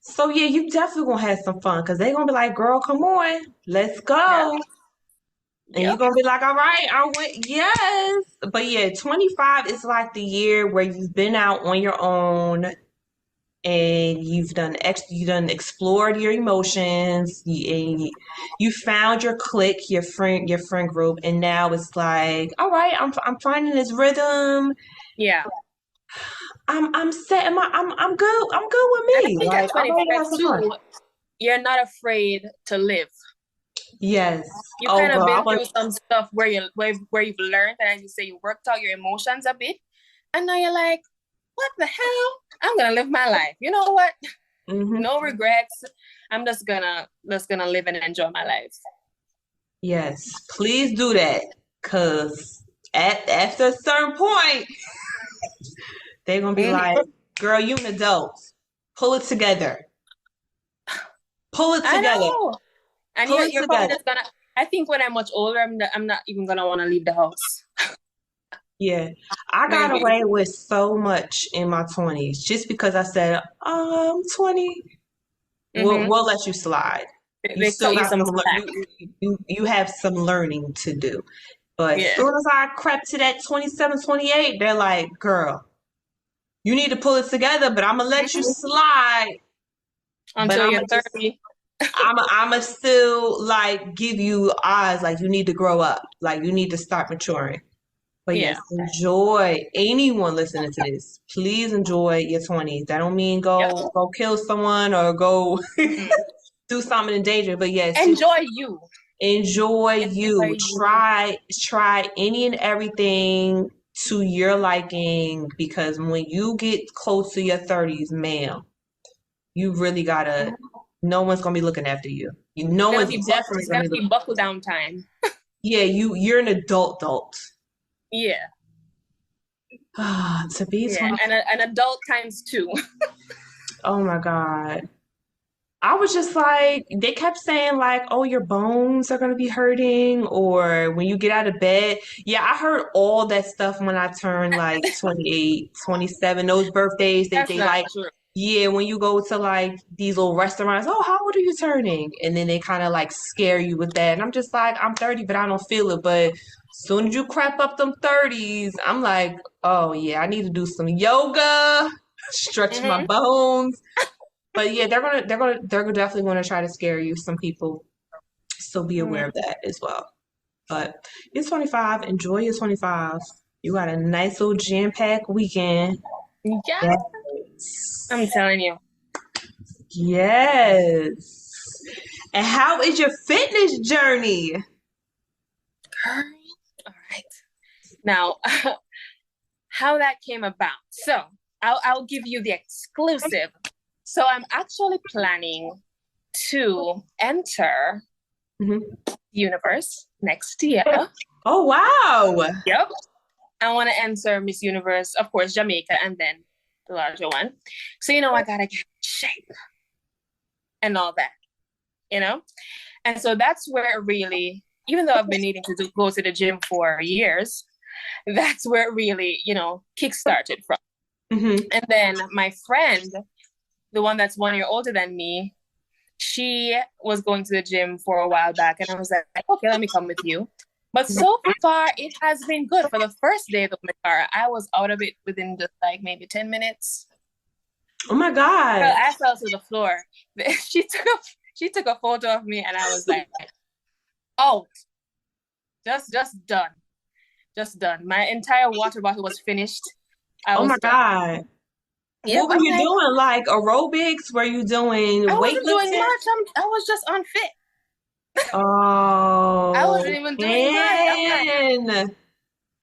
So yeah, you definitely gonna have some fun because they're gonna be like, "Girl, come on, let's Yeah. go," and you're Yep. gonna be like, "All right, I went, yes." But yeah, 25 is like the year where you've been out on your own and you done explored your emotions, you found your clique, your friend group, and now it's like, all right, I'm finding this rhythm. Yeah. I'm setting my I'm good with And I me. think at Like I'm ready to 25 have some fun. too, you're not afraid to live. Yes. You Oh kind of girl, I been was through some stuff where you've learned, and as you say, you worked out your emotions a bit, and now you're like, what the hell? I'm gonna live my life. You know what? hmm No regrets. I'm just gonna live and enjoy my life. yes, please do that. Cause after a certain point, they're gonna be Mhm. like, girl, you an adult. Pull it together. Pull it I together. know. And Pull you're it you're probably together. just gonna. I think when I'm much older, I'm not even gonna want to leave the house. Yeah. I got Maybe. away with so much in my 20s just because I said, 20. We'll, Mm-hmm. we'll let you slide. You They still cut you got some some, slack. you have some learning to do. But as Yeah. soon as I crept to that 27, 28, they're like, girl, you need to pull it together, but I'm gonna let you Mhm. slide. But Until I'm you're gonna just, 30. I'm gonna still like give you eyes, like you need to grow up, like you need to start maturing. But yes, Yeah. enjoy anyone listening to this. Please enjoy your 20s. That don't mean Yep. go kill someone or go Mm-mm. do something in danger. But yes, just Enjoy you. enjoy Enjoy you. you. Try any and everything to your liking because when you get close to your 30s, ma'am, you really gotta no one's gonna be looking after you. No one's definitely It's gonna gonna be be looking. buckle down time. Yeah, you're an adult. Yeah. To be Yeah. 20. And an adult times two. Oh my God. I was just like, they kept saying like, oh, your bones are gonna be hurting, or when you get out of bed. Yeah, I heard all that stuff when I turned like 28, 27. Those birthdays, That's they not like, true. yeah, when you go to like these little restaurants, oh, how old are you turning? And then they kind of like scare you with that. And I'm just like, I'm 30, but I don't feel it. But as soon as you crap up them 30s, I'm like, oh yeah, I need to do some yoga, stretch my Mm-hmm. bones. But yeah, they're definitely gonna try to scare you. Some people, so be aware of that as well. But it's 25. Enjoy your 25. You got a nice little jam-packed weekend. Yeah. I'm Yes. telling you. Yes. And how is your fitness journey? Girl. All right. Now, how that came about. So I'll give you the exclusive. So I'm actually planning to enter Mhm. universe next year. Oh wow. Yep. I want to enter Miss Universe, of course, Jamaica, and then the larger one. So, I gotta get in shape and all that, you know? And so that's where it really, even though I've been needing to go to the gym for years, that's where it really, kick-started from. Mm-hmm. And then my friend, the one that's 1 year older than me, she was going to the gym for a while back, and I was like, okay, let me come with you. But so far, it has been good. For the first day of MiKARA, I was out of it within just like maybe 10 minutes. Oh my Girl, God. I fell to the floor. She took a photo of me, and I was like, oh, just done. Just done. My entire water bottle was finished. I Oh was my done. God. Yep, What were I'm you like, doing? Like aerobics? Were you doing I wasn't doing weightlifting? much. I was just unfit. I Oh, wasn't even doing much. man.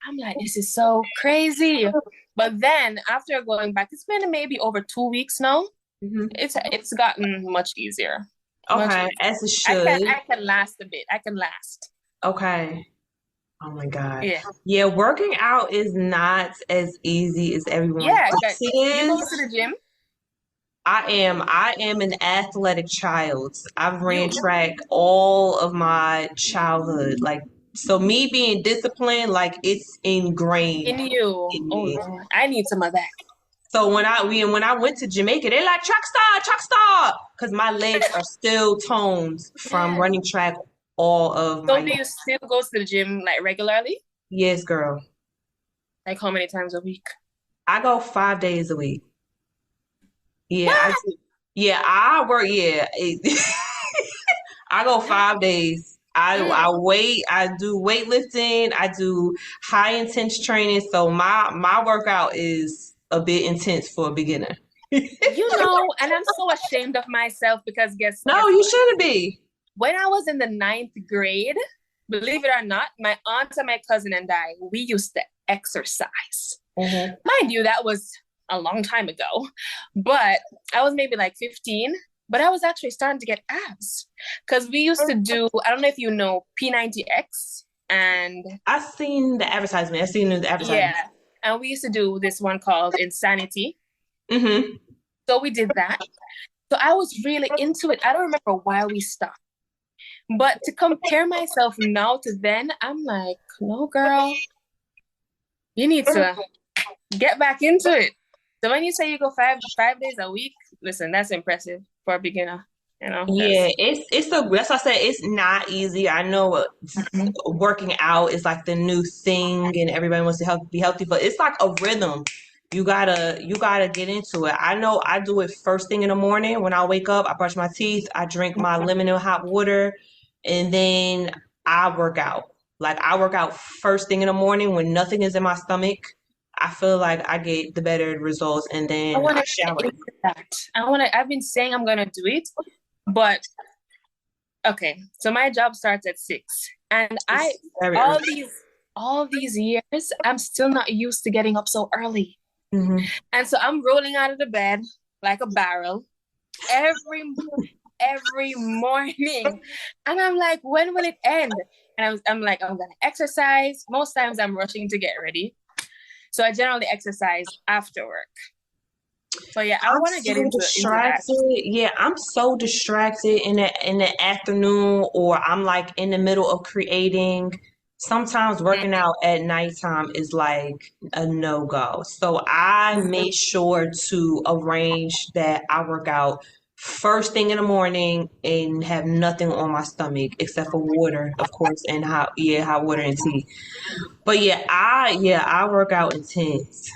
I'm like, this is so crazy. But then after going back, it's been maybe over 2 weeks now. Hmm. It's gotten much easier. Much Okay, easier. as it I can should. I can last a bit. I can last. Okay. Oh my God. Yeah. Yeah, working out is not as easy as everyone Yeah. thinks it You go to is. the gym? I am an athletic child. I've ran You track all of my childhood. Like, so me being disciplined, like it's ingrained in you. in Oh me. Lord. I need some of that. So when I went to Jamaica, they're like track star, because my legs are still toned from Yeah. running track all of my So life. do you still go to the gym like regularly? Yes, girl. Like how many times a week? I go 5 days a week. Yeah, I What? do. Yeah, I work. Yeah, I go 5 days. I Mm. weight. I do weightlifting. I do high intense training. So my workout is a bit intense for a beginner. And I'm so ashamed of myself because guess No, you what? shouldn't be. When I was in the ninth grade, believe it or not, my aunt and my cousin and I, we used to exercise. Hmm. Mind you, that was a long time ago, but I was maybe like 15, but I was actually starting to get abs because we used to do, I don't know if you know P90X, and I've seen the advertisement. I've seen the advertisement. yeah, and we used to do this one called Insanity. Hmm. So we did that. So I was really into it. I don't remember why we stopped. But to compare myself now to then, I'm like, no, girl, you need to get back into it. So when you say you go five days a week, listen, that's impressive for a beginner, Yeah, because it's a that's why I said it's not easy. I know working out is like the new thing and everybody wants to be healthy, but it's like a rhythm. You gotta get into it. I know I do it first thing in the morning when I wake up. I brush my teeth, I drink my lemon and hot water, and then I work out. Like I work out first thing in the morning when nothing is in my stomach. I feel like I get the better results, and I then want I to get shower. into that. I've been saying I'm going to do it, but okay. So my job starts at 6, and It's very early. all these years, I'm still not used to getting up so early. Hmm. And so I'm rolling out of the bed like a barrel every every morning. And I'm like, when will it end? And I'm like, I'm gonna exercise. Most times I'm rushing to get ready. So I generally exercise after work. So yeah, I I'm want to get so into that. distracted. Yeah, I'm so distracted in the afternoon, or I'm like in the middle of creating. Sometimes Mm. working out at nighttime is like a no-go. So I made sure to arrange that I work out first thing in the morning and have nothing on my stomach except for water, of course, and hot water and tea. But yeah, I work out intense.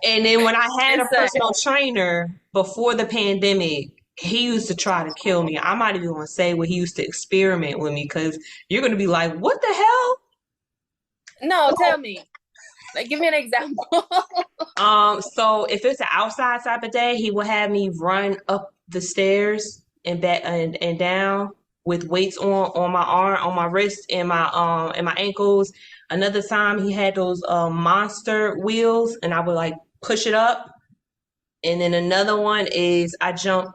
And then when I had a Listen, personal trainer before the pandemic, he used to try to kill me. I'm not even going to say what he used to experiment with me because you're going to be like, what the hell? no, tell me. Like, give me an example. So if it's an outside type of day, he would have me run up the stairs and back and down with weights on my arm, on my wrist, and my ankles. Another time he had those monster wheels and I would like push it up. And then another one is I jump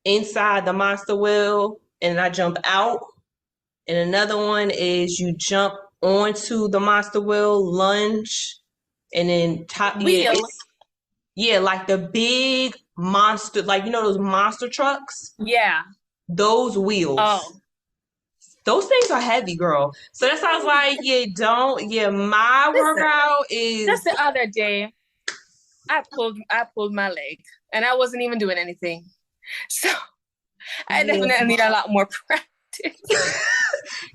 inside the monster wheel and I jump out And another one is you jump onto the monster wheel, lunge, and then top. Yeah, Wheel. yeah, like the big monster, like you know those monster trucks. Yeah. Those wheels. Oh. Those things are heavy, girl. So that sounds like you don't. Yeah, my Listen, workout just is. the other day, I pulled my leg and I wasn't even doing anything. So I Yeah. definitely need a lot more practice.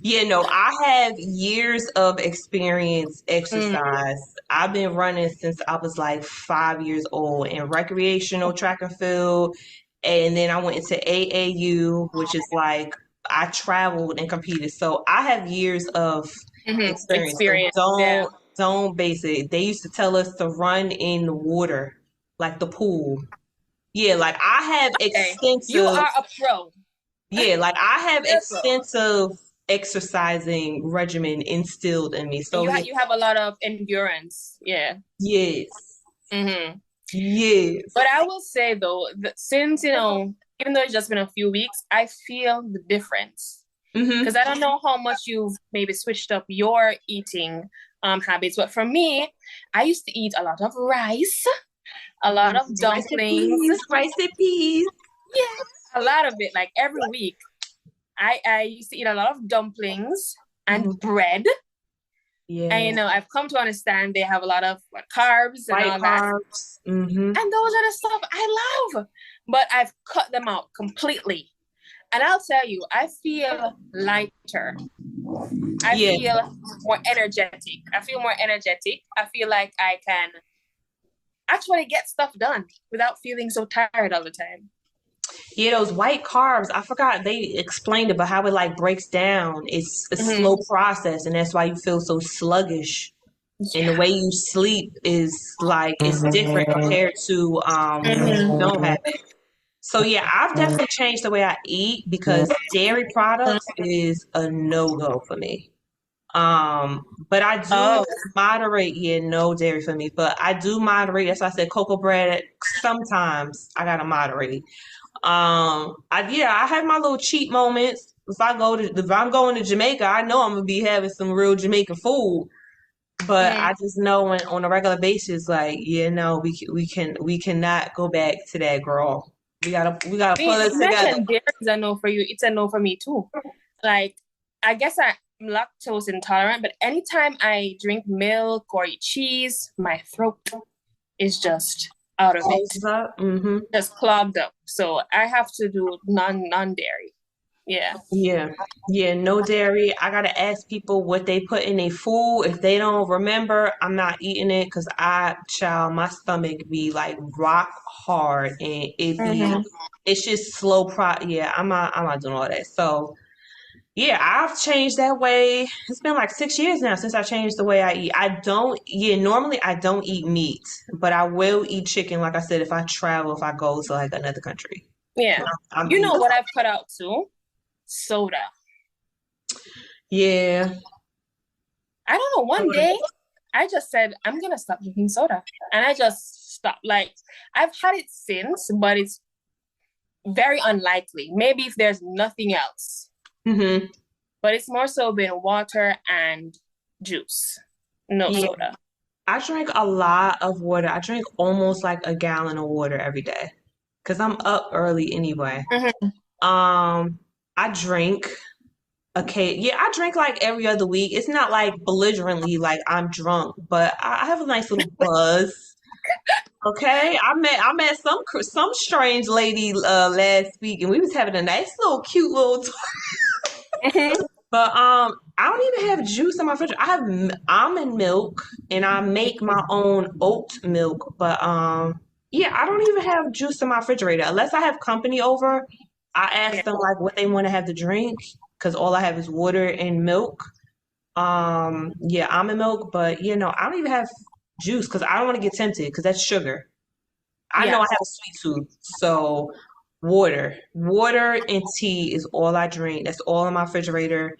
Yeah, no, I have years of experience Mm, exercise. I've been running since I was like 5 years old in recreational track and field. And then I went into AAU, which is like I traveled and competed. So I have years of experience. So experience. Yeah. don't base it. They used to tell us to run in the water, like the pool. Yeah, like I have Okay. You extensive are a pro. yeah, like I have You're a pro. extensive exercising regimen instilled in me. And So you yeah, you have a lot of endurance. Yeah. yes, hmm yes. But I will say though, that since even though it's just been a few weeks, I feel the difference. Because Mm-hmm. I don't know how much you've maybe switched up your eating habits, but for me, I used to eat a lot of rice, a lot of dumplings. Recipes, recipes. Yeah, a lot of it, like every week. I used to eat a lot of dumplings Hmm. and bread. And Yeah, I've come to understand they have a lot of carbs and white all that. carbs. Mm-hmm. And those are the stuff I love. But I've cut them out completely. And I'll tell you, I feel lighter. I Yeah, feel more energetic. I feel like I can actually get stuff done without feeling so tired all the time. yeah. Those white carbs. I forgot they explained it, but how it like breaks down. It's a slow Mm-hmm. process, and that's why you feel so sluggish. And the Yeah. way you sleep is like it's different compared to when you Mm-hmm. don't have it. So yeah, I've definitely changed the way I eat because dairy products is a no-go for me. But I do Oh. moderate, yeah, no dairy for me, but I do moderate. That's why I said cocoa bread. Sometimes I gotta moderate. I have my little cheat moments. If I'm going to Jamaica, I know I'm gonna be having some real Jamaican food. But Mm-hmm. I just know on a regular basis, like, yeah, no, we cannot go back to that, girl. We gotta I pull mean, it you together. mentioned dairy is a no for you. It's a no for me too. Like, I guess I'm lactose intolerant, but anytime I drink milk or eat cheese, my throat is just out of it, Close up. Mm-hmm. just clogged up. So I have to do non dairy. Yeah. Yeah. Yeah, no dairy. I gotta ask people what they put in their food. If they don't remember, I'm not eating it because my stomach be like rock hard and Mm-hmm. it's just yeah, I'm not doing all that. So yeah, I've changed that way. It's been like 6 years now since I changed the way I eat. Normally I don't eat meat, but I will eat chicken, like I said, if I go to like another country. Yeah. I'm You know eating. what I've cut out too? Soda. Yeah. I don't know. One day, I just said I'm gonna stop drinking soda, and I just stopped. Like I've had it since, but it's very unlikely. Maybe if there's nothing else, Hmm. but it's more so been water and juice, no Yeah. soda. I drink a lot of water. I drink almost like a gallon of water every day because I'm up early anyway. Mm-hmm. Um, I drink. Okay, yeah, I drink like every other week. It's not like belligerently like I'm drunk, but I have a nice little buzz. Okay, I met some strange lady last week, and we was having a nice little cute little. Mm-hmm. But I don't even have juice in my fridge. I have almond milk, and I make my own oat milk. But yeah, I don't even have juice in my refrigerator unless I have company over. I Yeah. ask them like what they want to have to drink because all I have is water and milk. Yeah, almond milk, but I don't even have juice because I don't want to get tempted because that's sugar. I know I Yeah. have a sweet tooth, so water and tea is all I drink. That's all in my refrigerator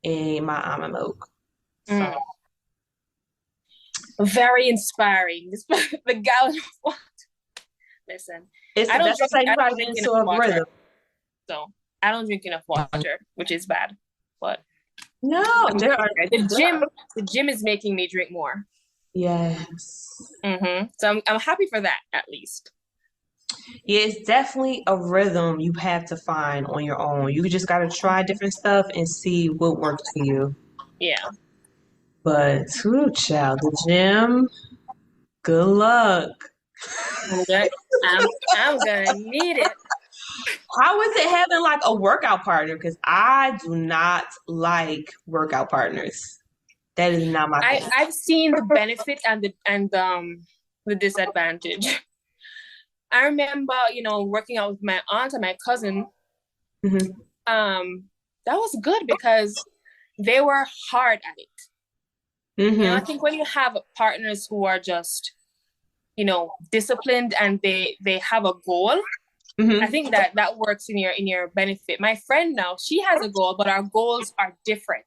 and my almond milk. So Mm. Very inspiring. The gallon of water. Listen, I don't that's drink. why you I gotta don't get drink into enough a water, rhythm. so I don't drink enough water, which is bad. But No, I'm there are, there are, the gym is making me drink more. yes. So I'm happy for that at least. Yeah, it's definitely a rhythm you have to find on your own. You just got to try different stuff and see what works for you. Yeah. But, ooh, child, the gym, good luck. I'm gonna, I'm gonna need it. How is it having like a workout partner? Because I do not like workout partners. That is not my thing. I've seen the benefit and the disadvantage. I remember, working out with my aunt and my cousin. Hmm. That was good because they were hard at it. I Hmm. think when you have partners who are just, disciplined and they have a goal, I Hmm. think that works in your benefit. My friend now, she has a goal, but our goals are different.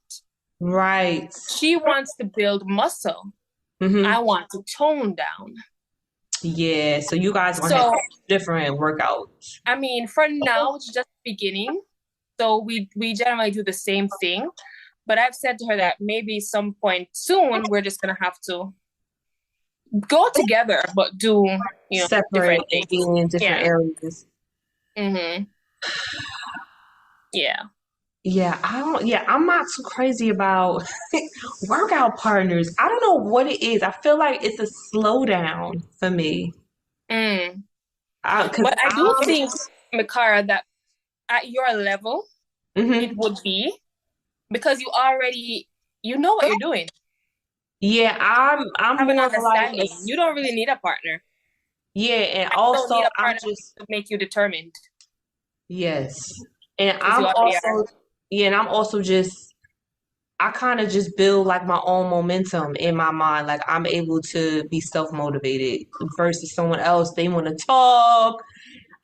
Right. She wants to build muscle. I Hmm. want to tone down. Yeah. So you guys gonna have So, different workouts. I mean, for now, it's just beginning. So we generally do the same thing. But I've said to her that maybe some point soon we're just gonna have to go together, but do Separate different and things. be in different Yeah. areas. Mm-hmm. Yeah. Yeah, I'm not too crazy about workout partners. I don't know what it is. I feel like it's a slowdown for me. Mm. Cause But I do think, MiKARA, that at your level, it mhm. would be because you know what you're doing. Yeah, I'm Have an more of like a understanding. You don't really need a partner. yeah, and You don't need also a I'm partner just to make you determined yes, and because you I'm already are. also yeah, and I'm also just I kind of just build like my own momentum in my mind. Like I'm able to be self motivated versus someone else. They want to talk,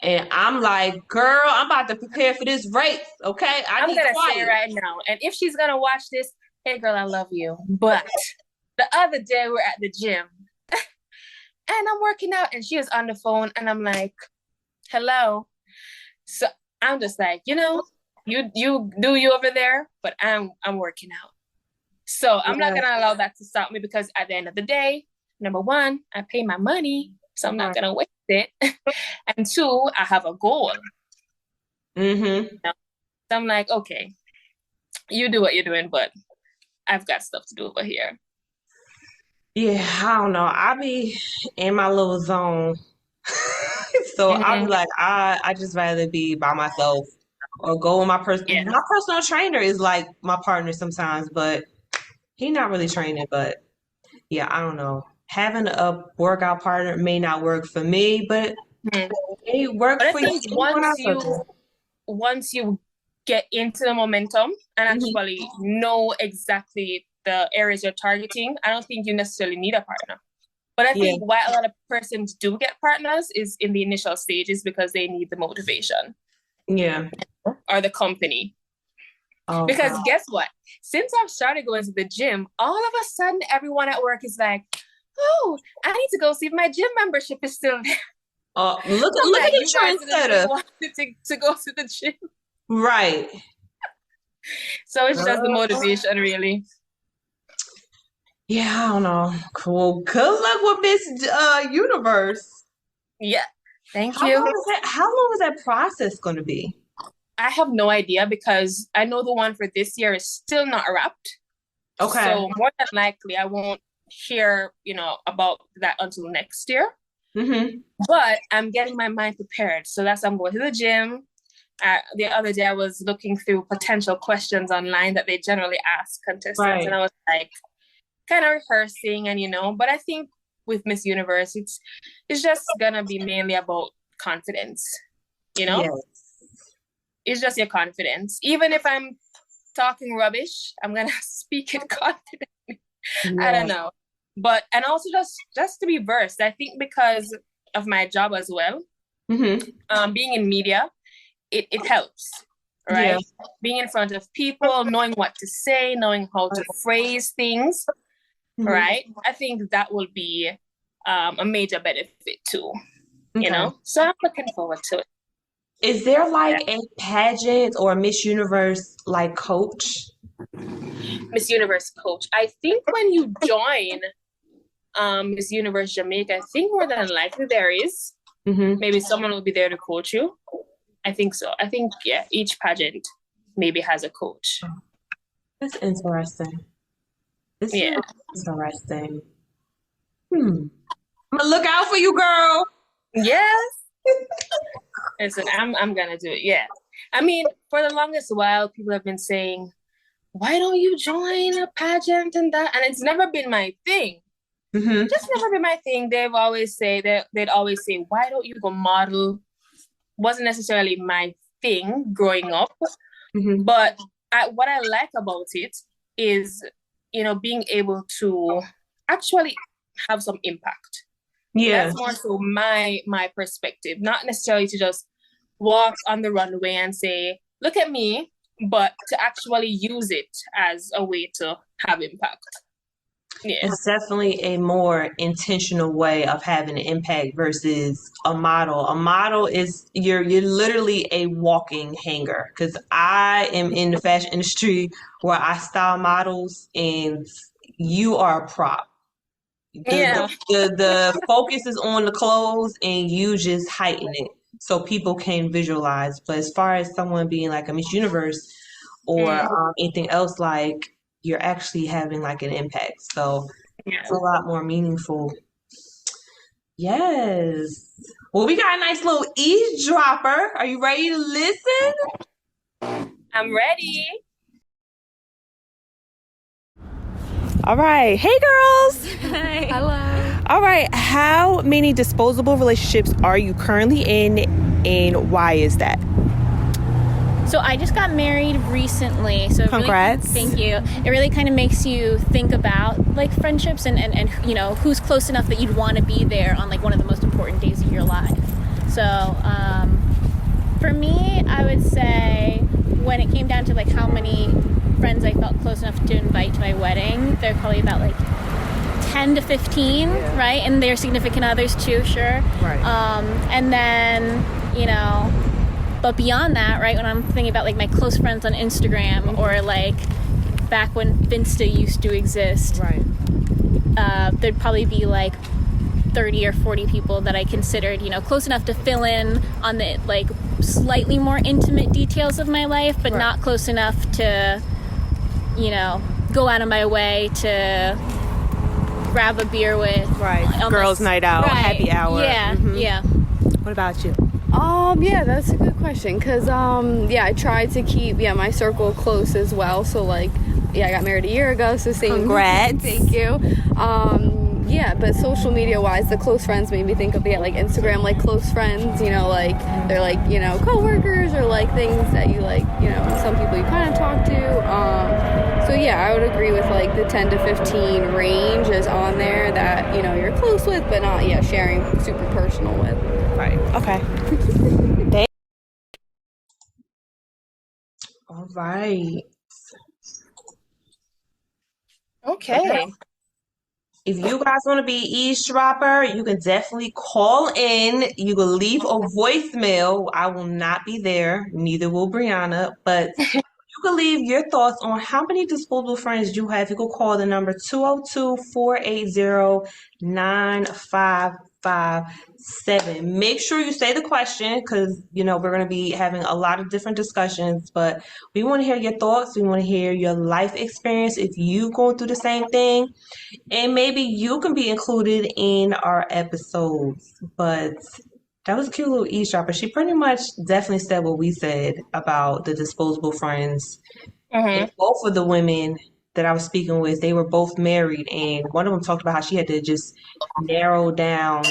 and I'm like, girl, I'm about to prepare for this race. Okay, I I'm need gonna say quiet. right now, and if she's gonna watch this, hey girl, I love you. But the other day we're at the gym and I'm working out and she was on the phone and I'm like, hello. So I'm just like, you do you over there, but I'm working out. So I'm not Yeah, gonna allow that to stop me because at the end of the day, number one, I pay my money, so I'm not right. gonna waste it. And two, I have a goal. Mm-hmm. So I'm like, okay, you do what you're doing, but I've got stuff to do over here. Yeah, I don't know. I be in my little zone. So I'll be Mm-hmm. like, I just rather be by myself or go with Yeah. my personal trainer is like my partner sometimes, but he not really training, but yeah, I don't know. Having a workout partner may not work for me, but Mm-hmm. it may work But I for think someone else. once you get into the momentum and Hmm. actually know exactly the areas you're targeting, I don't think you necessarily need a partner. But I Yeah, think why a lot of persons do get partners is in the initial stages because they need the motivation yeah. or the company. Okay. Because guess what? Since I've started going to the gym, all of a sudden everyone at work is like, oh, I need to go see if my gym membership is still there. I'm Look at like, the you guys didn't really trendsetter. want to go to the gym. Right. So it's just the Girl. motivation, really. Yeah, I don't know. Cool. Good luck with Miss Universe. Yeah. Thank you. How long is that process going to be? I have no idea because I know the one for this year is still not wrapped. Okay. So more than likely I won't hear, about that until next year. Mm-hmm. But I'm getting my mind prepared. So that's I'm going to the gym. The other day I was looking through potential questions online that they generally ask contestants, and Right. I was like kind of rehearsing, and but I think with Miss Universe, it's just gonna be mainly about confidence. You know, Yes. it's just your confidence. Even if I'm talking rubbish, I'm gonna speak it confidently. I Yeah. don't know, but and also just to be versed. I think because of my job as well, Mm-hmm. being in media, it helps, Yeah. right? Being in front of people, knowing what to say, knowing how to phrase things, Mm-hmm. right? I think that will be a major benefit too, Okay. So I'm looking forward to it. Is there Yeah. like a pageant or a Miss Universe like coach? Miss Universe coach. I think when you join Miss Universe Jamaica, I think more than likely there is. Maybe someone will be there to coach you. I think so. I think, yeah, each pageant maybe has a coach. That's interesting. This is Yeah. interesting. I'm gonna look out for you, girl. Yes. Listen, I'm gonna do it. Yeah. I mean, for the longest while, people have been saying, why don't you join a pageant and that? And it's never been my thing. Just never been my thing. They'd always say, why don't you go model? Wasn't necessarily my thing growing up. But what I like about it is, being able to actually have some impact. Yeah. That's more so my perspective, not necessarily to just walk on the runway and say, look at me, but to actually use it as a way to have impact. Yeah. It's definitely a more intentional way of having an impact versus a model. A model is you're literally a walking hanger. Because I am in the fashion industry where I style models, and you are a prop. Yeah. The focus is on the clothes, and you just heighten it so people can visualize. But as far as someone being like a Miss Universe or anything else, like you're actually having like an impact. So it's a lot more meaningful. Yes. Well, we got a nice little eavesdropper. Are you ready to listen? I'm ready. All right. Hey, girls. Hi. Hello. All right. How many disposable relationships are you currently in, and why is that? So I just got married recently. So Congrats. Thank you. It really kind of makes you think about like friendships and who's close enough that you'd want to be there on like one of the most important days of your life. So for me, I would say when it came down to like how many friends I felt close enough to invite to my wedding, they're probably about like 10 to 15, right? And their significant others too, sure. Right. And then, but beyond that, right, when I'm thinking about like my close friends on Instagram or like back when Finsta used to exist, right, there'd probably be like 30 or 40 people that I considered, close enough to fill in on the like slightly more intimate details of my life, but not close enough to, go out of my way to grab a beer with. Right. Girls' night out, happy hour. Yeah, yeah. What about you? Yeah, that's a good question, because, I tried to keep, my circle close as well, so, like, I got married a year ago, so same. Congrats. Thank you. But social media-wise, the close friends made me think of, like, Instagram, like, close friends, they're, like, co-workers or, like, things that you, like, some people you kind of talk to, I would agree with, like, the 10 to 15 range is on there that, you're close with, but not, sharing super personal with. Right. Okay. All right. Okay. If you guys want to be eavesdropper, you can definitely call in. You can leave a voicemail. I will not be there. Neither will Brianna. But you can leave your thoughts on how many disposable friends you have. You can call the number 202-480-9557. Make sure you say the question because, we're going to be having a lot of different discussions. But we want to hear your thoughts. We want to hear your life experience if you going through the same thing. And maybe you can be included in our episodes. But that was a cute little eavesdropper. She pretty much definitely said what we said about the disposable friends. And both of the women that I was speaking with, they were both married. And one of them talked about how she had to just narrow down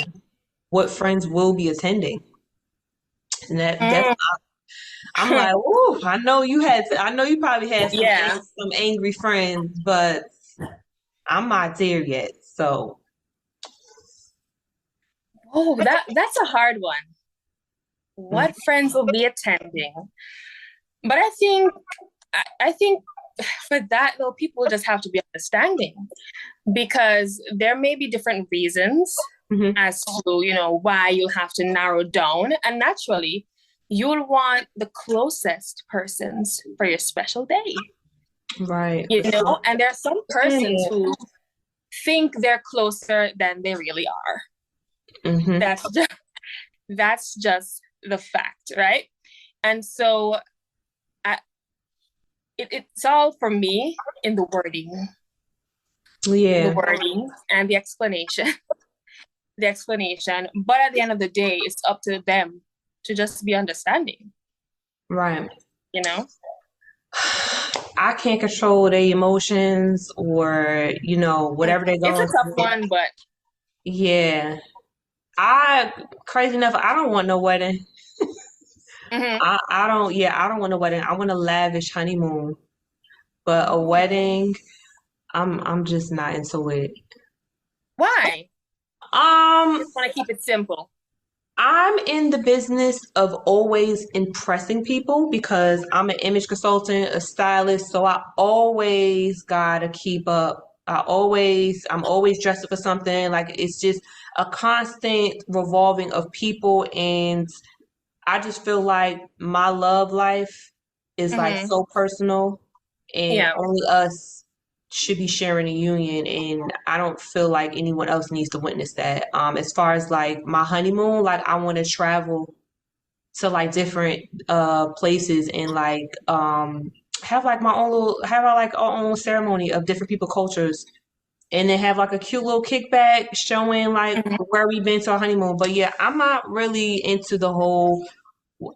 what friends will be attending. And that's I'm like, ooh, I know you probably had some angry friends, but I'm not there yet. So that's a hard one. What friends will be attending? But I think for that though, people just have to be understanding because there may be different reasons as to why you'll have to narrow down, and naturally you'll want the closest persons for your special day. Right. you So know? And there are some persons understand who think they're closer than they really are. it. That's just the fact, right? And so I, it's all for me in the Yeah. wording and the explanation, the explanation. But at the end of the day, it's up to them to just be understanding, Right. you know? I can't control their emotions or, whatever they're It's a going tough through. one, but Yeah. Crazy enough, I don't want no wedding. mhm. I don't want a wedding. I want a lavish honeymoon, but a wedding, I'm just not into it. Why? Um, Just want to keep it simple. I'm in the business of always impressing people because I'm an image consultant, a stylist, so I always gotta keep up. I'm always dressing for something. Like it's just a constant revolving of people, and I just feel like my love life is like Hmm. so personal and Yeah. only us should be sharing a union, and I don't feel like anyone else needs to witness that. As far as like my honeymoon, like I want to travel to like different places and like have like my own little have like our own ceremony of different people cultures and then have like a cute little kickback showing like Hmm. where we've been to our honeymoon. But yeah, I'm not really into the whole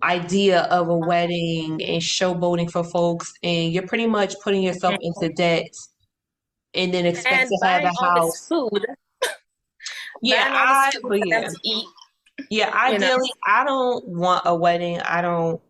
idea of a wedding and showboating for folks, and you're pretty much putting yourself into debt and then expect And to have buying a all this house. food, Yeah, buying all this food but for them yeah, to eat, yeah. you know? Ideally, I don't want a wedding. I don't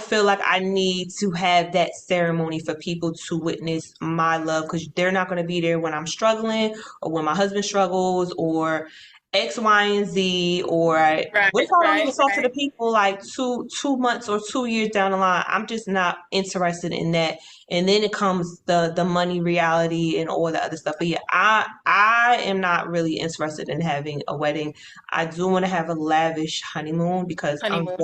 feel like I need to have that ceremony for people to witness my love because they're not going to be there when I'm struggling or when my husband struggles or X, Y, and Z. Or Right, what if I don't right, even talk to right. the people like two months or 2 years down the line? I'm just not interested in that. And then it comes the money reality and all the other stuff. But yeah, I am not really interested in having a wedding. I do want to have a lavish honeymoon because Honeymoon.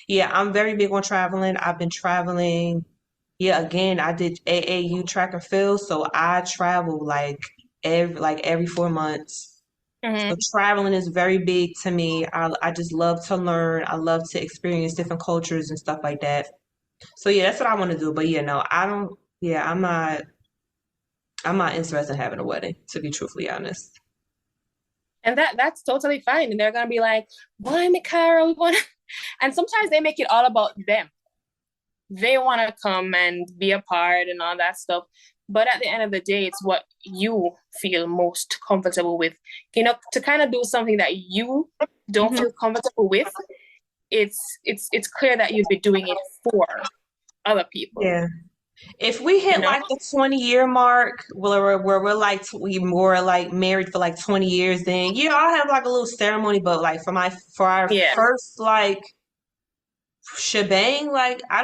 I'm very big on traveling. I've been traveling. Yeah, again, I did AAU track and field, so I travel like every 4 months. So Hmm. traveling is very big to me. I just love to learn. I love to experience different cultures and stuff like that. So yeah, that's what I want to do. But yeah, no, I don't. Yeah, I'm not interested in having a wedding, to be truthfully honest. And that's totally fine. And they're gonna be like, why, MiKARA? We want and sometimes they make it all about them. They want to come and be a part and all that stuff. But at the end of the day, it's what you feel most comfortable with. You know, to kind of do something that you don't Hmm. feel comfortable with, it's clear that you'd be doing it for other people, Yeah. If we you hit know? like the 20-year mark, where we're like we more like married for like 20 years, then yeah, I'll have like a little ceremony. But like for our Yeah. first like shebang, like Mhm. I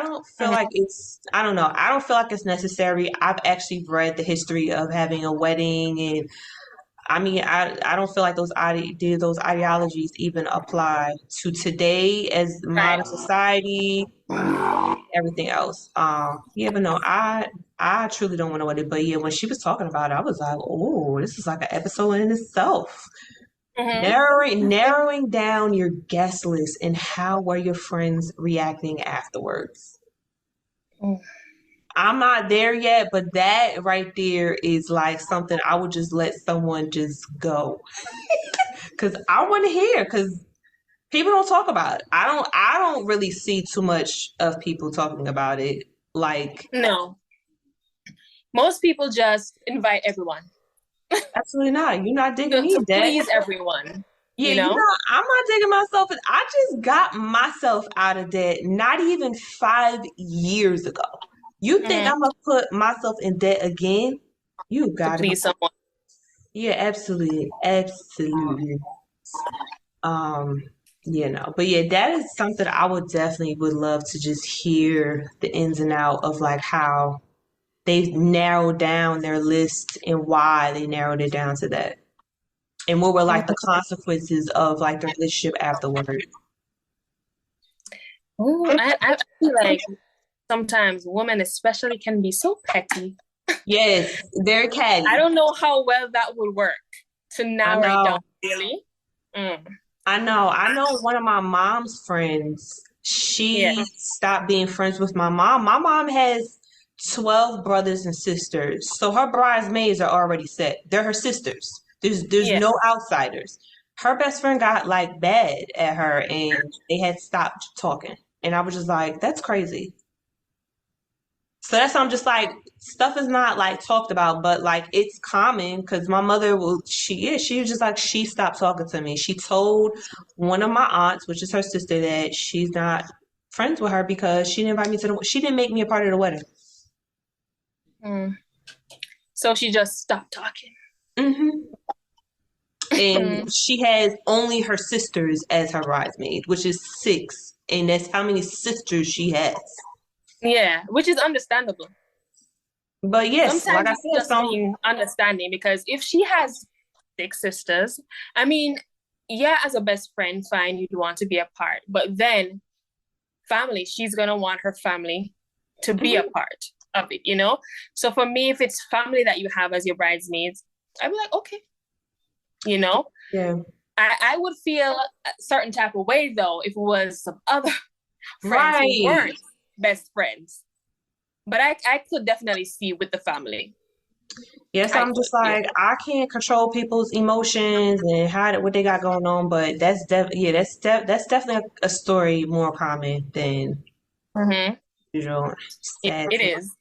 don't know, I don't feel like it's necessary. I've actually read the history of having a wedding, and I mean, I don't feel like those ideologies even apply to today as Right. modern society everything else. Yeah, but no, I truly don't want to wedding. But yeah, when she was talking about it, I was like, oh, this is like an episode in itself. Hmm. Narrowing down your guest list and how were your friends reacting afterwards. I'm not there yet, but that right there is like something I would just let someone just go because I want to hear because people don't talk about it. I don't really see too much of people talking about it. Like No, most people just invite everyone absolutely not. You're not digging me, to Dad. please everyone, Yeah, you know? I'm not digging myself. I just got myself out of debt not even 5 years ago. You think Hmm. I'm gonna put myself in debt again? You To gotta be. please someone. Yeah, absolutely. Absolutely. Um, but yeah, that is something I would love to just hear the ins and out of like how they've narrowed down their list and why they narrowed it down to that. And what were like the consequences of like the relationship afterward? Oh, I feel like sometimes women especially can be so petty. Yes, very catty. I don't know how well that would work to I narrow it down, know. really. Mm. I know. I know one of my mom's friends, Yeah, she stopped being friends with my mom. My mom has 12 brothers and sisters. So her bridesmaids are already set. They're her sisters. There's yeah. no outsiders. Her best friend got like bad at her and they had stopped talking. And I was just like, that's crazy. So that's why I'm just like, stuff is not like talked about, but like it's common because my mother she was just like, she stopped talking to me. She told one of my aunts, which is her sister, that she's not friends with her because she didn't invite me to she didn't make me a part of the wedding. Mm. So she just stopped talking. hmm And she has only her sisters as her bridesmaid, which is six. And that's how many sisters she has. Yeah, which is understandable. But yes, like Sometimes I it's said, just being understanding because if she has six sisters, I mean, yeah, as a best friend, fine, you'd want to be a part. But then family, she's gonna want her family to be a Mhm. part of it, you know? So for me, if it's family that you have as your bridesmaids, I'd be like, okay, you know? Yeah. I would feel a certain type of way though if it was some other friends who Right. weren't best friends. But I could definitely see with the family. Yes, I I'm could, just yeah. like, I can't control people's emotions and what they got going on, but that's definitely a story more common than Mm-hmm. usual. Sad It to is.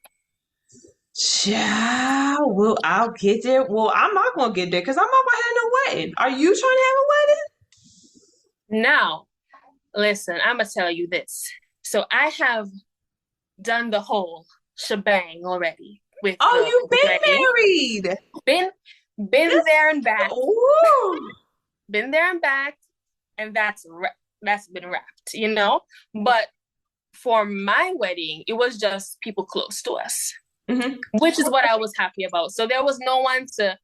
Child, well, I'll get there. Well, I'm not gonna get there because I'm not gonna have no wedding. Are you trying to have a wedding? Now, listen, I'm gonna tell you this. So I have done the whole shebang already with Oh, the you've wedding. been married. Been This, there and back. ooh. Been there and back, and that's been wrapped, you know. But for my wedding, it was just people close to us, hmm which is what I was happy about. So there was no one to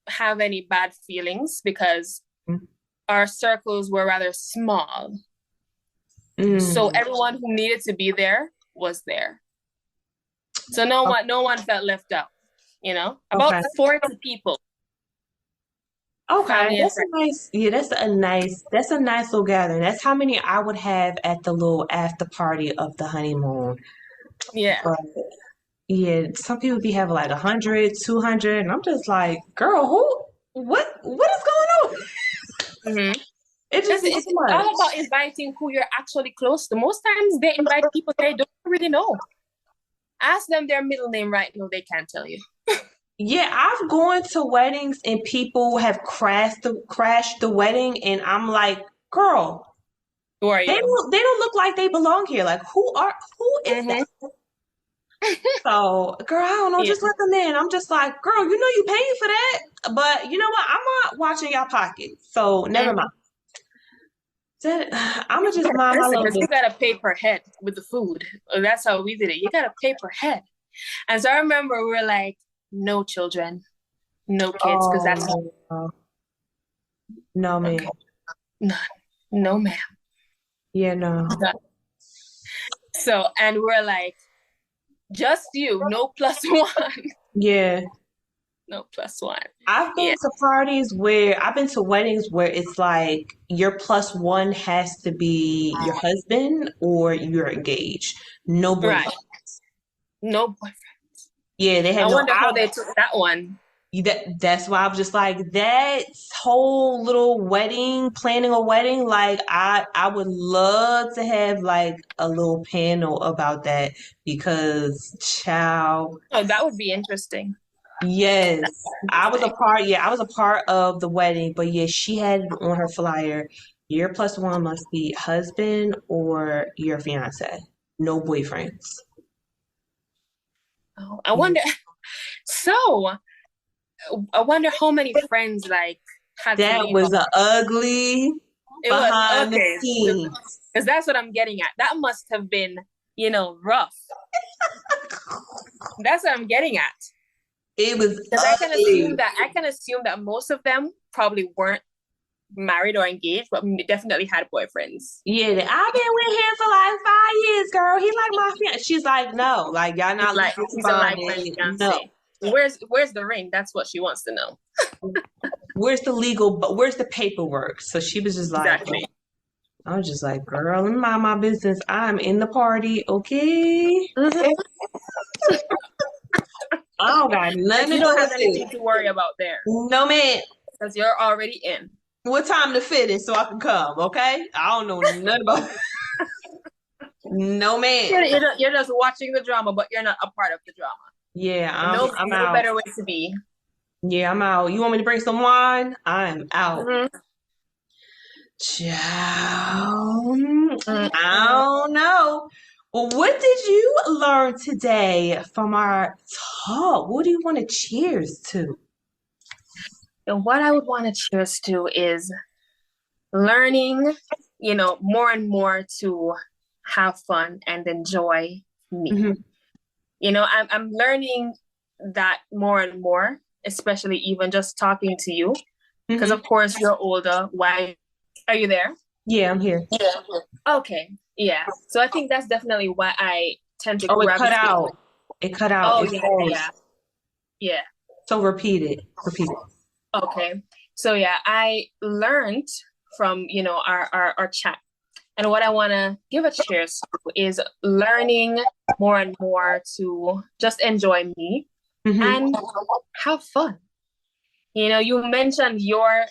have any bad feelings because our circles were rather small. So Mm. everyone who needed to be there was there. So no one felt left out, you know? About Okay. 40 people, Okay, family and that's a friends. nice, yeah, that's a nice little gathering. That's how many I would have at the little after party of the honeymoon. Yeah. But yeah, some people be having like 100, 200, and I'm just like, girl, what is going on? Mm-hmm. It just Because be too it's much. all about inviting who you're actually close to. Most times they invite people they don't really know. Ask them their middle name right now, they can't tell you. Yeah, I've gone to weddings and people have crashed the wedding, and I'm like, girl, Who are you? they don't look like they belong here. Like, who is Mm-hmm. that? So, girl, I don't know, Yeah. just let them in. I'm just like, girl, you know you paying for that, but you know what? I'm not watching your pockets, so never Mm-hmm. mind. I'm gonna just mind my Listen, little because you business. gotta pay per head with the food. That's how we did it. You gotta pay per head. And so I remember we were like, no children, no kids, because that's Oh, no, man. okay. None. No, ma'am. Yeah, no. None. So, and we're like, just you, no plus one. Yeah. No plus one. I've Yeah. been to weddings where it's like your plus one has to be your husband or you're engaged. No Right. boyfriend. No boyfriend. Yeah, they I had no. wonder how they took that one. That's why I was just like that whole little wedding, planning a wedding. Like I would love to have like a little panel about that because, child. Oh, that would be interesting. Yes, I was a Interesting. part. Yeah, I was a part of the wedding, but yeah, she had it on her flyer. Your plus one must be husband or your fiance. No boyfriends. Oh, I wonder. So, I wonder how many friends like had to That leave was out. a ugly It was behind the okay scenes. because that's what I'm getting at. That must have been, rough. That's what I'm getting at. It was Because ugly. I can assume that most of them probably weren't married or engaged, but definitely had boyfriends. Yeah, I've been with him for like 5 years, girl. He like my fiance. She's like, no, like y'all He's not like, legal to he's a come lifelong in. No. fiance. Where's the ring? That's what she wants to know. Where's the legal, but where's the paperwork? So she was just like, Exactly. I was just like, girl, let me mind my business. I'm in the party, okay? Mhm. I don't got nothing Like, you to do don't have with anything it. to worry about there No, man. because you're already in. What time to fit it so I can come, okay? I don't know nothing about No, man. You're just watching the drama, but you're not a part of the drama. Yeah, No, I'm no out. better way to be. Yeah, I'm out. You want me to bring some wine? I'm out. Mhm. Ciao. I Mhm. don't know. Well, what did you learn today from our talk? What do you want to cheers to? And what I would want to cheers to is learning, more and more to have fun and enjoy me. Hmm. I'm learning that more and more, especially even just talking to you, because Hmm. of course you're older. Why are you there? Yeah, I'm here. Okay, yeah. So I think that's definitely why I tend to Oh, it cut gravitate. out. It cut out. Oh It yeah, froze. yeah, yeah. So repeat it. Repeat it. Okay. So yeah, I learned from, our chat. And what I want to give a cheers to is learning more and more to just enjoy me Hmm. and have fun. You mentioned your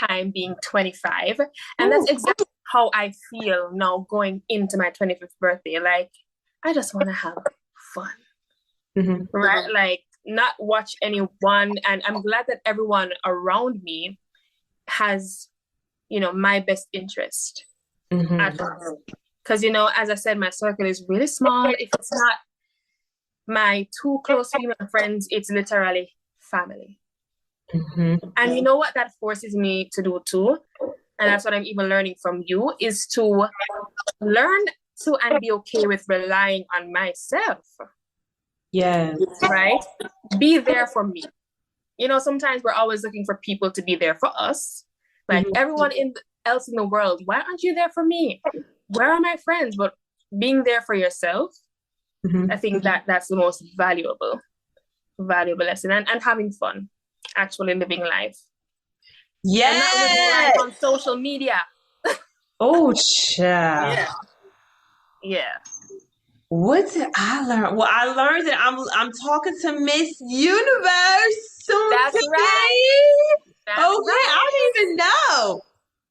time being 25, and that's exactly how I feel now going into my 25th birthday. Like, I just want to have fun, Hmm. right? Like, not watch anyone. And I'm glad that everyone around me has, my best interest Hmm. at heart. Because, as I said, my circle is really small. If it's not my two close female friends, it's literally family. Hmm. And you know what that forces me to do too? And that's what I'm even learning from you is to learn to and be okay with relying on myself, Yes. right? Be there for me. Sometimes we're always looking for people to be there for us. Like Hmm. everyone else in the world, why aren't you there for me? Where are my friends? But being there for yourself, Hmm. I think that's the most valuable lesson. And having fun, actually living life. And not living life Yes. on social media. Oh, child. Yeah. Yeah. What did I learn? Well, I learned that I'm talking to Miss Universe soon That's right. today. That's Okay, right. I don't even know.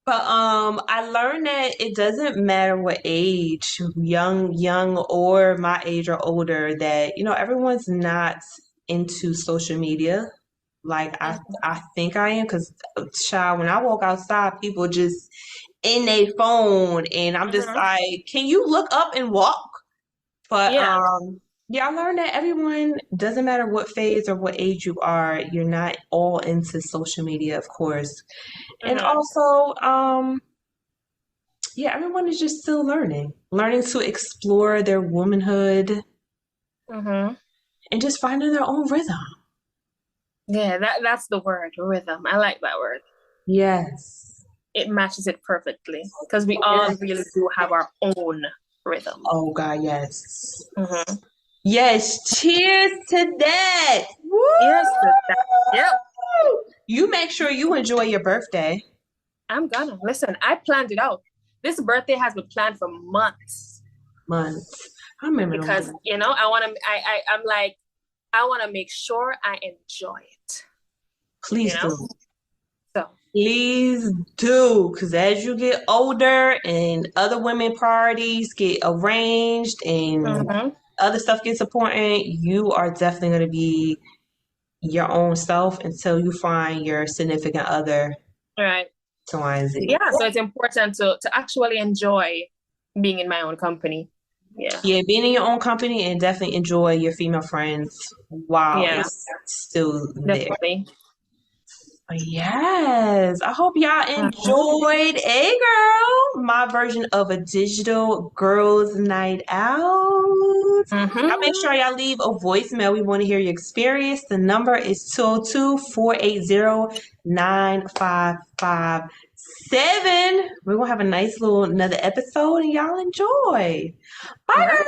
But I learned that it doesn't matter what age, young or my age or older, that everyone's not into social media like I think I am. Because child, when I walk outside, people just in their phone, and I'm just Mhm. like, can you look up and walk? But Yeah. yeah, I learned that everyone, doesn't matter what phase or what age you are, you're not all into social media, of course. And Mhm. also, yeah, everyone is just still learning to explore their womanhood Mhm. and just finding their own rhythm. Yeah, that's the word, rhythm. I like that word. Yes. It matches it perfectly because we all really do have our own rhythm. Oh God, yes. Mhm. Yes, cheers to that. Woo! Yes, that. Yep. You make sure you enjoy your birthday. I'm gonna listen. I planned it out. This birthday has been planned for months Months. I remember them because days. I want to. I'm like, I want to make sure I enjoy it. Please do. So Please do, because as you get older and other women parties get arranged and mhm. other stuff gets important, you are definitely going to be your own self until you find your significant other. All right. So Y and Z. Yeah. So it's important to actually enjoy being in my own company. Yeah. Yeah, being in your own company and definitely enjoy your female friends while Yeah. it's still there. Definitely. Yes, I hope y'all enjoyed a girl, my version of a digital girls' night out. Y'all make sure y'all leave a voicemail. We want to hear your experience. The number is 202-480-9557. We're gonna have a nice little another episode and y'all enjoy. Bye, girls.